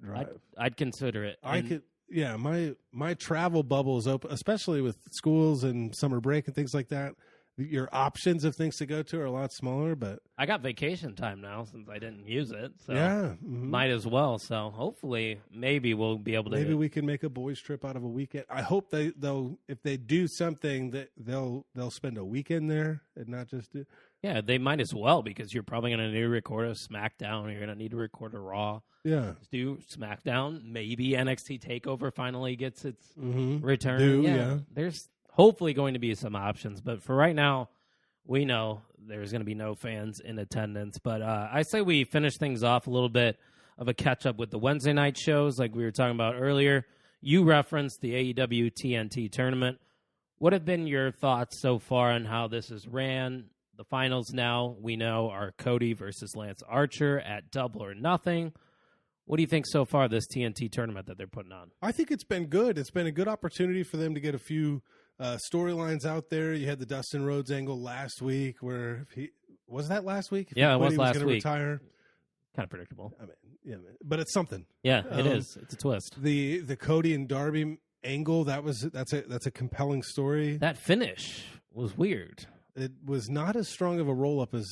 drive. I'd consider it. I could. Yeah, my travel bubble is open, especially with schools and summer break and things like that. Your options of things to go to are a lot smaller, but I got vacation time now since I didn't use it, so mm-hmm. might as well. So hopefully, maybe we'll be able to. Maybe we can make a boys' trip out of a weekend. I hope they'll if they do something that they'll spend a weekend there and not just do. Yeah, they might as well because you're probably going to need to record a SmackDown. You're going to need to record a Raw. Yeah, let's do SmackDown. Maybe NXT TakeOver finally gets its mm-hmm. return. Yeah, there's hopefully going to be some options, but for right now, we know there's going to be no fans in attendance. But I say we finish things off a little bit of a catch-up with the Wednesday night shows like we were talking about earlier. You referenced the AEW TNT tournament. What have been your thoughts so far on how this is ran? The finals now, we know, are Cody versus Lance Archer at Double or Nothing. What do you think so far, this TNT tournament that they're putting on? I think it's been good. It's been a good opportunity for them to get a few storylines out there. You had the Dustin Rhodes angle last week where was that last week? Yeah, it was he last gonna week. Retire. Kind of predictable. I mean, yeah, but it's something. Yeah, it is. It's a twist. The Cody and Darby angle, that's a compelling story. That finish was weird. It was not as strong of a roll up as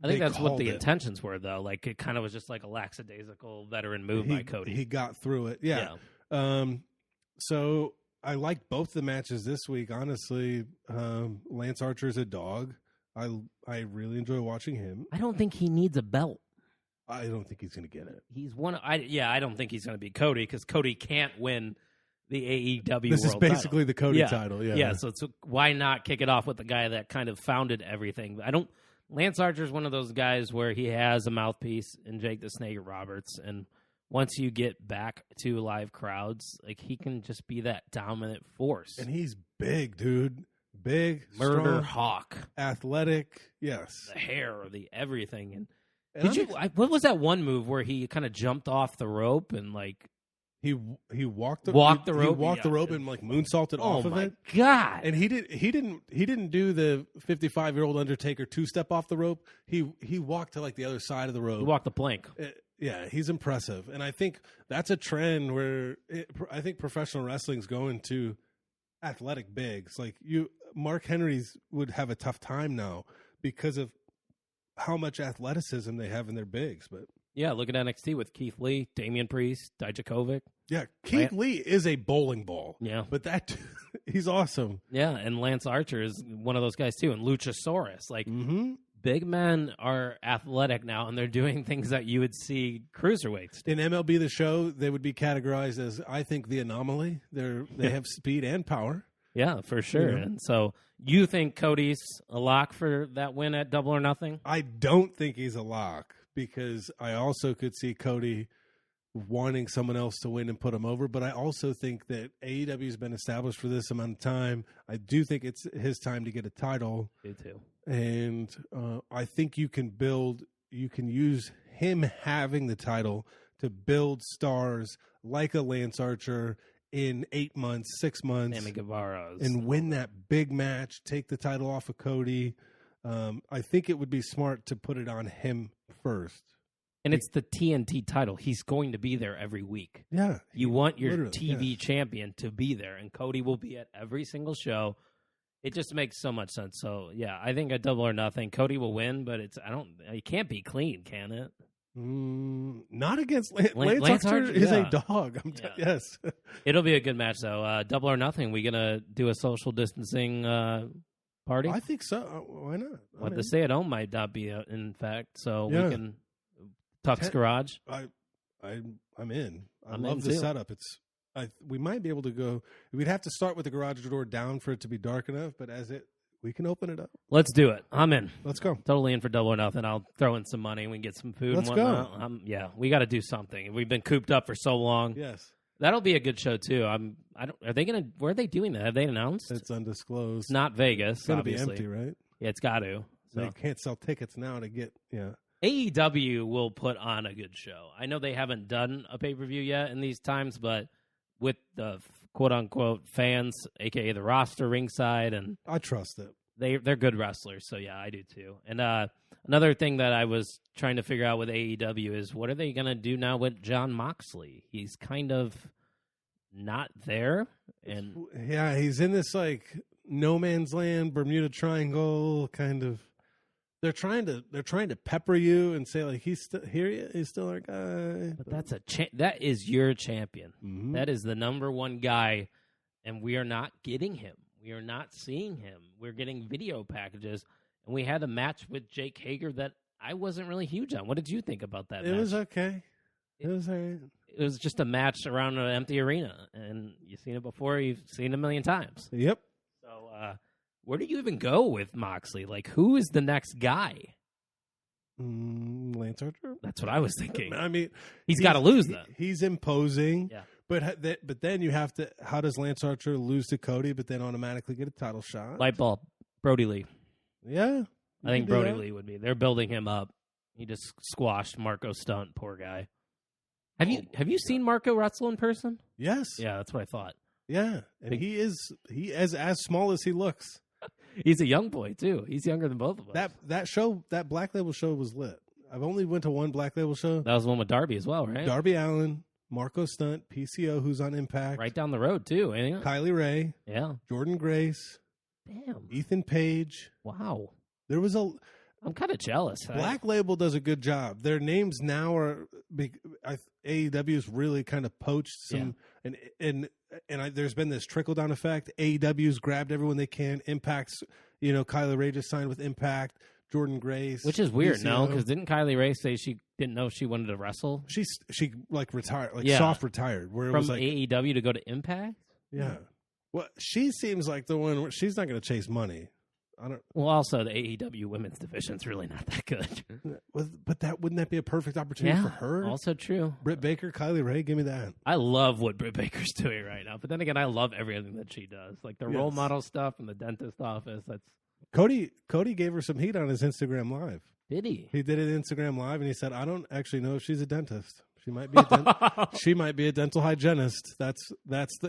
I think they that's what called the it. intentions were, though. Like, it kind of was just like a lackadaisical veteran move by Cody. He got through it. Yeah. So I liked both the matches this week. Honestly, Lance Archer's a dog. I really enjoy watching him. I don't think he needs a belt. I don't think he's going to get it. He's one. I don't think he's going to be Cody because Cody can't win the AEW. This World is basically title. the Cody title. Yeah. So why not kick it off with the guy that kind of founded everything? Lance Archer's one of those guys where he has a mouthpiece in Jake the Snake Roberts, and once you get back to live crowds, like he can just be that dominant force. And he's big, dude. Big, Murder strong, hawk, athletic. Yes. the hair, the everything. And And what was that one move where he kind of jumped off the rope and like he walked the rope? He walked the rope and like moonsaulted off of it. God! And he didn't do the 55-year-old Undertaker 2-step off the rope. He walked to like the other side of the rope. He walked the plank. Yeah, he's impressive, and I think that's a trend where I think professional wrestling's going to athletic bigs. Like Mark Henry's would have a tough time now because of how much athleticism they have in their bigs. But yeah, look at NXT with Keith Lee, Damian Priest, Dijakovic. yeah, Keith Lee is a bowling ball. Yeah, but he's awesome. Yeah, and Lance Archer is one of those guys too, and Luchasaurus. Like big men are athletic now, and they're doing things that you would see cruiserweights do. In MLB The Show, they would be categorized as, I think, the anomaly. They have speed and power. Yeah, for sure. Yeah. And so you think Cody's a lock for that win at Double or Nothing? I don't think he's a lock because I also could see Cody wanting someone else to win and put him over. But I also think that AEW has been established for this amount of time. I do think it's his time to get a title. Me too. And I think you can use him having the title to build stars like a Lance Archer in 8 months, 6 months, Sammy Guevara's. and win that big match, take the title off of Cody. I think it would be smart to put it on him first. And it's the TNT title. He's going to be there every week. Yeah. You want your Literally, TV champion to be there, and Cody will be at every single show. It just makes so much sense. So, yeah, I think at Double or Nothing, Cody will win, but it can't be clean, can it? Not against Lance Archer is a dog. Yes. It'll be a good match, though. Double or Nothing, we going to do a social distancing party? I think so. Why not? What, the stay-at-home might not be, in fact, so we can Tuck's Garage. I'm in. I I'm love in the too. setup. We might be able to go. We'd have to start with the garage door down for it to be dark enough, but we can open it up. Let's do it. I'm in. Let's go. Totally in for Double or Nothing. I'll throw in some money. We can get some food. Let's and whatnot. Yeah, we got to do something. We've been cooped up for so long. Yes. That'll be a good show too. Are they gonna? Where are they doing that? Have they announced? It's undisclosed. It's not Vegas. It's going to be obviously. empty, right? Yeah, it's got to. So. They can't sell tickets now to get. Yeah. AEW will put on a good show. I know they haven't done a pay-per-view yet in these times, but with the quote-unquote fans, aka the roster ringside, and I trust it. they're good wrestlers. So yeah, I do too. And another thing that I was trying to figure out with AEW is what are they going to do now with Jon Moxley? He's kind of not there, and Yeah, he's in this like no man's land, Bermuda Triangle kind of. They're trying to pepper you and say like he's still our guy. but that's that is your champion. Mhm. That is the number one guy, and we are not getting him. We are not seeing him. We're getting video packages, and we had a match with Jake Hager that I wasn't really huge on. What did you think about that It match? was okay. It was all right. It was just a match around an empty arena, and you've seen it before. You've seen it a million times. Yep. So where do you even go with Moxley? Like, who is the next guy? Lance Archer. That's what I was thinking. I mean, He's got to lose, then. He's imposing. Yeah. But then you have to. How does Lance Archer lose to Cody, but then automatically get a title shot? Light bulb. Brody Lee. Yeah, I think Brody Lee would be. They're building him up. He just squashed Marco Stunt. Poor guy. Have you seen Marco wrestle in person? Yes. Yeah, that's what I thought. Yeah, and he is as small as he looks. He's a young boy too. He's younger than both of us. That Black Label show was lit. I've only went to one Black Label show. That was one with Darby as well, right? Darby Allin, Marco Stunt, PCO, who's on Impact, Right down the road too. Ain't it? Kylie Ray, Yeah. Jordan Grace, Damn. Ethan Page. Wow. There was a I'm kind of jealous. Black Label does a good job. Their names now are AEW's really kind of poached some, there's been this trickle down effect. AEW's grabbed everyone they can. Impact's, Kylie Ray just signed with Impact. Jordan Grace, Which is weird, PCO. no? Because didn't Kylie Ray say she didn't know if she wanted to wrestle She like retired, like Yeah. soft retired, where it from was like AEW to go to Impact? yeah. Well, she seems like the one where she's not going to chase money. I don't. Well, also the AEW women's division's really not that good. But wouldn't that be a perfect opportunity for her? Also true. Britt Baker, Kylie Ray, give me that. I love what Britt Baker's doing right now, but then again, I love everything that she does, like the role Yes. model stuff and the dentist office. That's Cody gave her some heat on his Instagram Live. did he? He did it Instagram Live, and he said, "I don't actually know if she's a dentist. She might be a she might be a dental hygienist."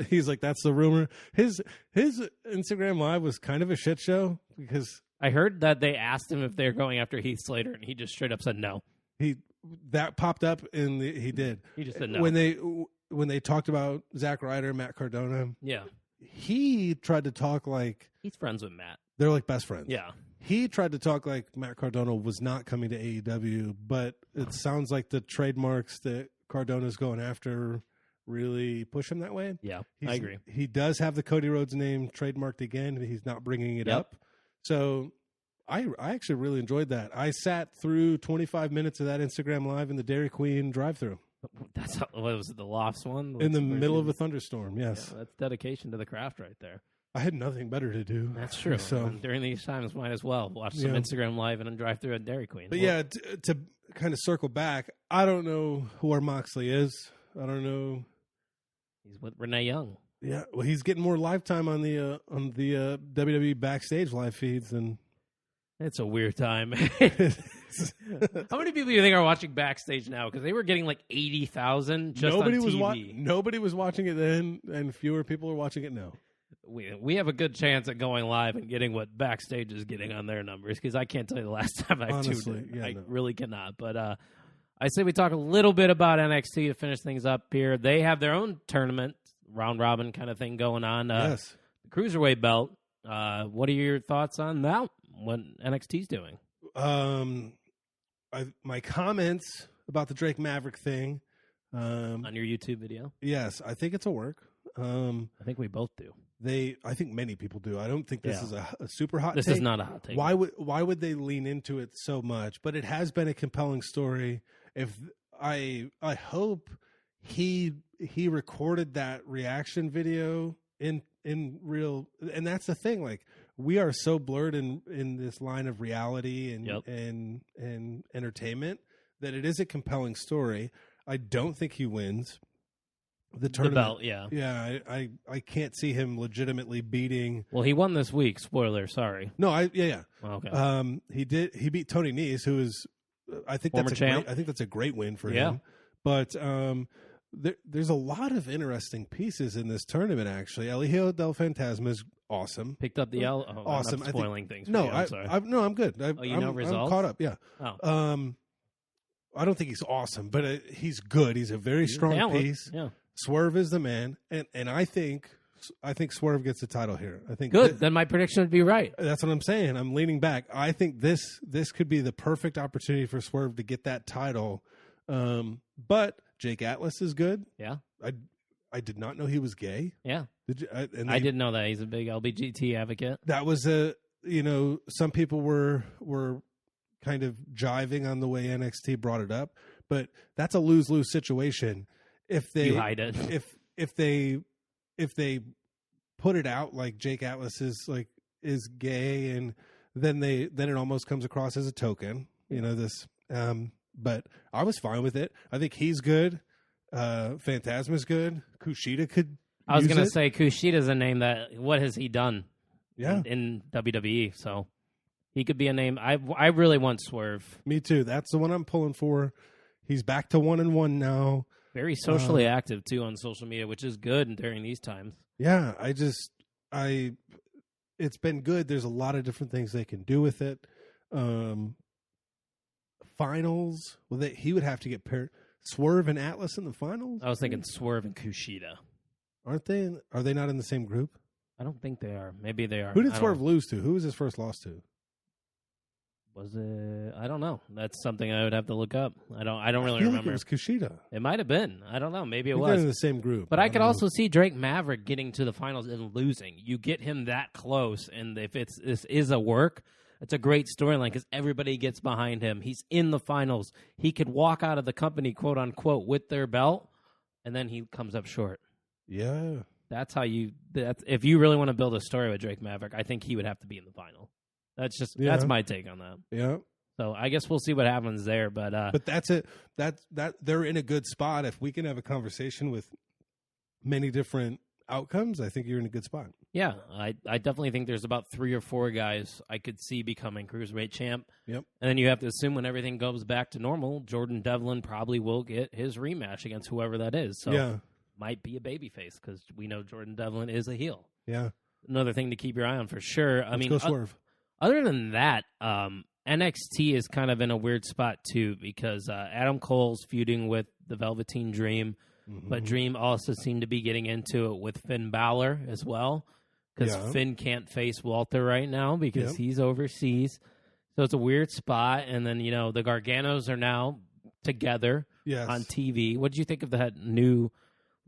He's like, that's the rumor. His Instagram Live was kind of a shit show because I heard that they asked him if they're going after Heath Slater, and he just straight up said no. that popped up he did. He just said no. When they talked about Zack Ryder, Matt Cardona, Yeah, he tried to talk like he's friends with Matt. they're like best friends. Yeah, He tried to talk like Matt Cardona was not coming to AEW, but it sounds like the trademarks that Cardona's going after really push him that way. yeah, I agree. He does have the Cody Rhodes name trademarked again, and he's not bringing it Yep. up. So I actually really enjoyed that. I sat through 25 minutes of that Instagram Live in the Dairy Queen drive-through What was it? The Lofts one in the middle of a thunderstorm. Yes, Yeah, that's dedication to the craft right there. I had nothing better to do. That's true. So, And during these times, might as well watch some Yeah. Instagram Live and then drive through at Dairy Queen. but Well, yeah, to kind of circle back, I don't know who our Moxley is. I don't know. he's with Renee Young. Yeah, well, he's getting more lifetime on the WWE backstage live feeds than. It's a weird time. How many people do you think are watching backstage now? Because they were getting like 80,000 just Nobody on was TV. nobody was watching it then, and fewer people are watching it now. We have a good chance at going live and getting what backstage is getting on their numbers, because I can't tell you the last time I've Honestly, tuned in. yeah, I no. really cannot. But I say we talk a little bit about NXT to finish things up here. They have their own tournament, round robin kind of thing going on. Yes. The Cruiserweight belt. What are your thoughts on that? What NXT's doing? My comments about the Drake Maverick thing. On your YouTube video? Yes, I think it's a work. I think we both do. I think many people do. I don't think this Yeah. is a super hot. This take. is not a hot take. Why would they lean into it so much? But it has been a compelling story. If I hope he recorded that reaction video in real, and that's the thing. Like, we are so blurred in this line of reality and Yep. and entertainment that it is a compelling story. I don't think he wins the tournament. belt, yeah. Yeah, I can't see him legitimately beating. Well, he won this week. Spoiler, sorry. No, yeah. Okay. He beat Tony Nese, who is, I think Former that's champ. I think that's a great win for Yeah. him. But there's a lot of interesting pieces in this tournament. Actually, El Hijo del Fantasma is awesome. Picked up the L. Oh, Awesome. I'm not spoiling things. For No, you. I'm sorry. I'm good. you know I'm results? caught up. Yeah. Oh. I don't think he's awesome, but he's good. He's a very He's a strong talent. piece. Yeah. Swerve is the man, and I think Swerve gets the title here. I think Good. Then my prediction would be right. that's what I'm saying. I'm leaning back. I think this could be the perfect opportunity for Swerve to get that title. But Jake Atlas is good. Yeah. I did not know he was gay. Yeah. Did you? I didn't know that. He's a big LBGT advocate. That was some people were kind of jiving on the way NXT brought it up, but that's a lose-lose situation. If they You hide it. if they put it out like Jake Atlas is gay, and then it almost comes across as a token, this. But I was fine with it. I think he's good. Phantasma's good. Kushida could. I was use going to it. say Kushida's a name that, what has he done Yeah, in WWE? So he could be a name. I really want Swerve. me too. That's the one I'm pulling for. He's back to 1-1 now. Very socially active, too, on social media, which is good during these times. Yeah, it's been good. There's a lot of different things they can do with it. Finals, he would have to get paired. Swerve and Atlas in the finals? I was thinking Swerve and Kushida. Aren't they? Are they not in the same group? I don't think they are. Maybe they are. Who did I Swerve don't- lose to? Who was his first loss to? Was it? I don't know. That's something I would have to look up. I don't really I feel remember. Like it was Kushida. It might have been. I don't know. Maybe it I think they're was. in the same group. But I don't could know. also see Drake Maverick getting to the finals and losing. You get him that close, and if this is a work, it's a great storyline because everybody gets behind him. He's in the finals. He could walk out of the company, quote unquote, with their belt, and then he comes up short. Yeah. That's how you. If you really want to build a story with Drake Maverick, I think he would have to be in the final. That's my take on that. Yeah. So I guess we'll see what happens there. But That's it. That they're in a good spot. If we can have a conversation with many different outcomes, I think you're in a good spot. yeah, I definitely think there's about 3 or 4 guys I could see becoming cruiserweight champ. Yep. And then you have to assume when everything goes back to normal, Jordan Devlin probably will get his rematch against whoever that is. So Yeah. might be a babyface because we know Jordan Devlin is a heel. Yeah. Another thing to keep your eye on for sure. I Let's mean, go Swerve. other than that, NXT is kind of in a weird spot too because Adam Cole's feuding with the Velveteen Dream, but Dream also seemed to be getting into it with Finn Balor as well because Yeah. Finn can't face Walter right now because Yep. he's overseas. So it's a weird spot. And then, the Garganos are now together Yes. on TV. What did you think of that new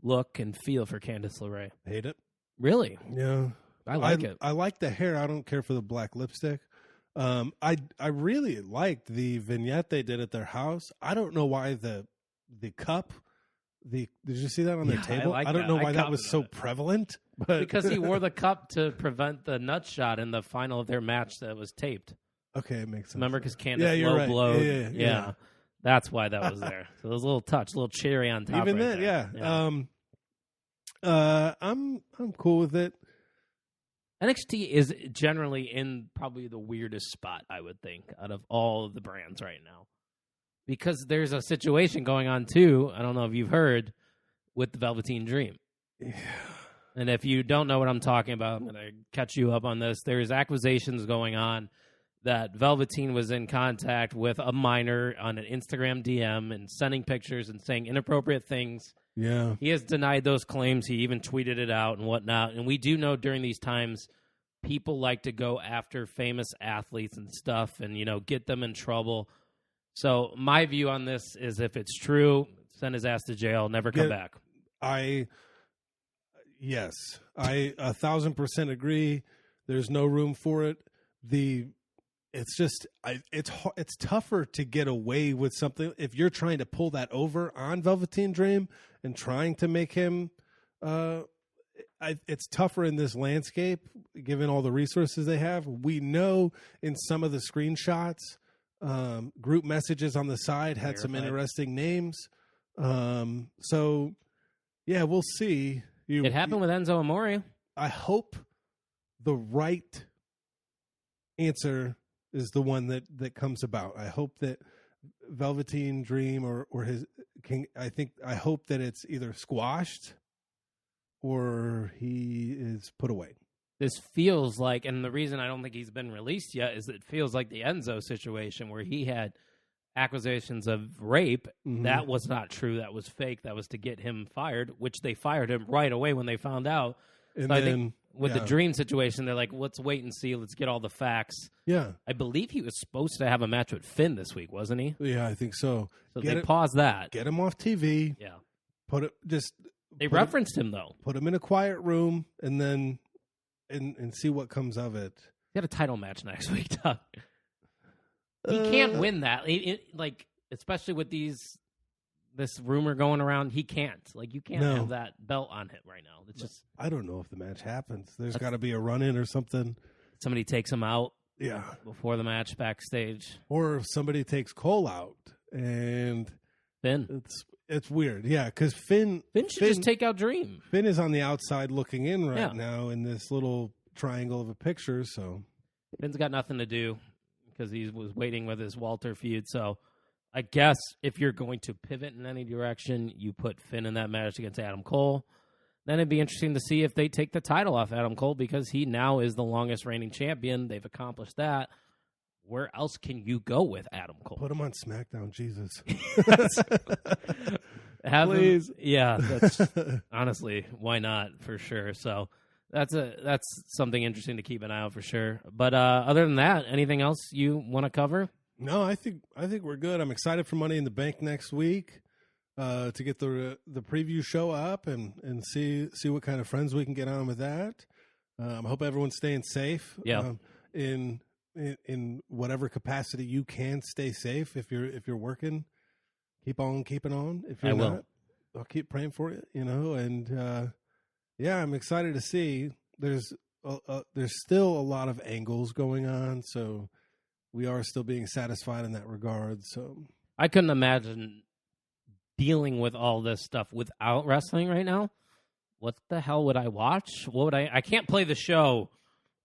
look and feel for Candice LeRae? Hate it. Really? Yeah. I like it. I like the hair. I don't care for the black lipstick. I really liked the vignette they did at their house. I don't know why the cup. Did you see that on their Yeah, I table? like I don't that. know I why that was so commented on it. prevalent. But Because he wore the cup to prevent the nut shot in the final of their match that was taped. okay, it makes sense. Remember, because Candice Yeah, you're low right. blowed. Yeah. That's why that was there. So there was a little touch, a little cherry on top. Even right then, there. yeah. I'm cool with it. NXT is generally in probably the weirdest spot, I would think, out of all of the brands right now. Because there's a situation going on, too, I don't know if you've heard, with the Velveteen Dream. Yeah. And if you don't know what I'm talking about, I'm going to catch you up on this. There's accusations going on that Velveteen was in contact with a minor on an Instagram DM and sending pictures and saying inappropriate things. Yeah. He has denied those claims. He even tweeted it out and whatnot. And we do know during these times, people like to go after famous athletes and stuff and, get them in trouble. So my view on this is if it's true, send his ass to jail, never come back. Yes, I 1,000% agree. There's no room for it. It's tougher to get away with something if you're trying to pull that over on Velveteen Dream and trying to make him. It's tougher in this landscape given all the resources they have. We know in some of the screenshots, group messages on the side had some interesting names. So yeah, we'll see. It happened with Enzo Amore. I hope the right answer is the one that comes about. I hope that Velveteen Dream or his King. I hope that it's either squashed or he is put away. This feels like, and the reason I don't think he's been released yet is it feels like the Enzo situation where he had accusations of rape. Mm-hmm. That was not true. That was fake. That was to get him fired, which they fired him right away when they found out. And so I then, think with the Dream situation, they're like, let's wait and see. Let's get all the facts. Yeah. I believe he was supposed to have a match with Finn this week, wasn't he? Yeah, I think so. So they paused that. Get him off TV. Yeah. They put referenced him, though. Put him in a quiet room and then and see what comes of it. He had a title match next week, Doug. He can't win that. Especially with this rumor going around, he can't. You can't have that belt on him right now. It's just I don't know if the match happens. There's got to be a run-in or something. somebody takes him out Yeah. before the match backstage. Or if somebody takes Cole out and Finn. It's weird, yeah, because Finn should just take out Dream. Finn is on the outside looking in right now in this little triangle of a picture. So Finn's got nothing to do because he was waiting with his Walter feud. So I guess if you're going to pivot in any direction, you put Finn in that match against Adam Cole. Then it'd be interesting to see if they take the title off Adam Cole because he now is the longest reigning champion. They've accomplished that. Where else can you go with Adam Cole? Put him on SmackDown, Jesus. Please. That's honestly, why not, for sure. So that's something interesting to keep an eye out for sure. But other than that, anything else you want to cover? No, I think we're good. I'm excited for Money in the Bank next week to get the preview show up and see what kind of friends we can get on with that. I hope everyone's staying safe. Yeah. In whatever capacity you can, stay safe. If you're working, keep on keeping on. If you're not, I'll keep praying for you. And I'm excited to see. There's still a lot of angles going on, so we are still being satisfied in that regard. So I couldn't imagine dealing with all this stuff without wrestling right now. What the hell would I watch? What would I can't play the show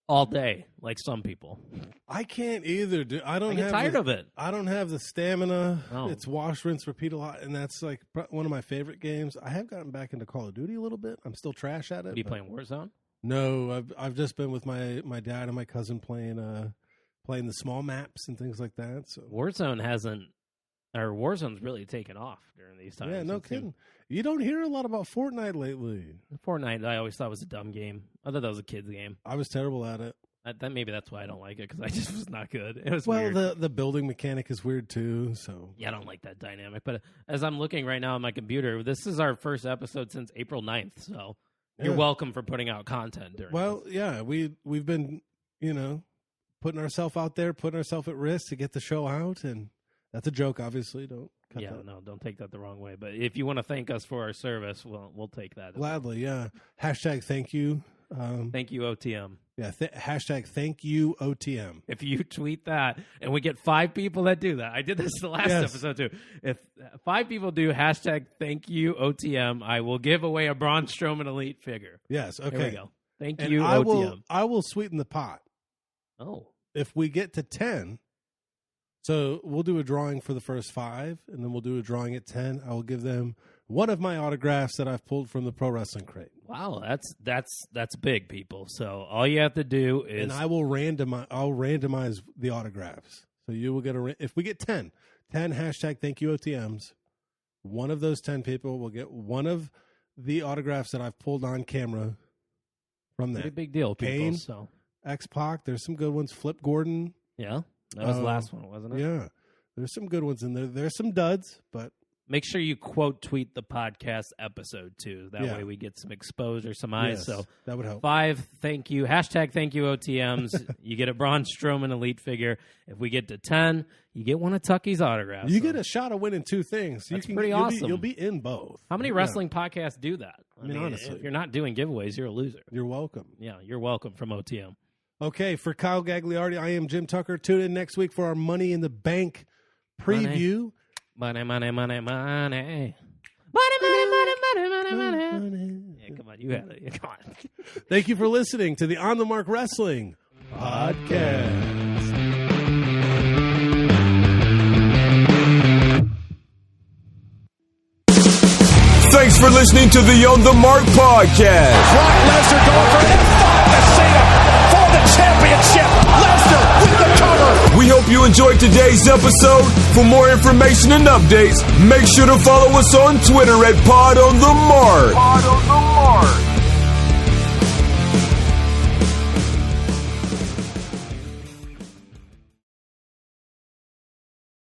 all day like some people. I can't either. I get tired of it. I don't have the stamina. Oh. It's wash, rinse, repeat a lot, and that's like one of my favorite games. I have gotten back into Call of Duty a little bit. I'm still trash at it. Are you playing Warzone? No, I've just been with my dad and my cousin playing the small maps and things like that. So Warzone's really taken off during these times. Yeah, no kidding. You don't hear a lot about Fortnite lately. Fortnite, I always thought was a dumb game. I thought that was a kid's game. I was terrible at it. Maybe that's why I don't like it, because I just was not good. It was weird. the building mechanic is weird too. So yeah, I don't like that dynamic. But as I'm looking right now on my computer, this is our first episode since April 9th. So you're welcome for putting out content during. Well, yeah, we've been putting ourselves out there, putting ourselves at risk to get the show out, and that's a joke. Obviously, don't. Don't take that the wrong way. But if you want to thank us for our service, we'll take that. Gladly, yeah. Hashtag thank you. Thank you, OTM. Yeah, hashtag thank you, OTM. If you tweet that, and we get 5 people that do that. I did this the last episode, too. If 5 people do hashtag thank you, OTM, I will give away a Braun Strowman Elite figure. Yes, okay. There we go. Thank you, OTM. I will sweeten the pot. Oh. If we get to 10... So we'll do a drawing for the first 5, and then we'll do a drawing at 10. I will give them one of my autographs that I've pulled from the Pro Wrestling Crate. Wow, that's big, people. So all you have to do is, and I'll randomize the autographs. So you will get if we get 10 hashtag thank you OTMs, one of those 10 people will get one of the autographs that I've pulled on camera from that. Pretty big deal, people. Kane, so X-Pac, there's some good ones. Flip Gordon. Yeah. That was the last one, wasn't it? Yeah. There's some good ones in there. There's some duds, but... Make sure you quote tweet the podcast episode, too. That way we get some exposure, some eyes. Yes, so that would help. 5, thank you. Hashtag thank you, OTMs. You get a Braun Strowman Elite figure. If we get to 10, you get one of Tucky's autographs. You get a shot of winning 2 things. That's pretty awesome. You'll be in both. How many wrestling podcasts do that? I mean, honestly. If you're not doing giveaways, you're a loser. You're welcome. Yeah, you're welcome from OTM. Okay, for Kyle Gagliardi, I am Jim Tucker. Tune in next week for our Money in the Bank preview. Money. Yeah, come on, you had it. Come on. Thank you for listening to the On the Mark Wrestling Podcast. Thanks for listening to the On the Mark Podcast. Brock Lesnar going for an F5 to Cena for the championship. Lesnar with the cover. We hope you enjoyed today's episode. For more information and updates, make sure to follow us on Twitter at Pod on the Mark.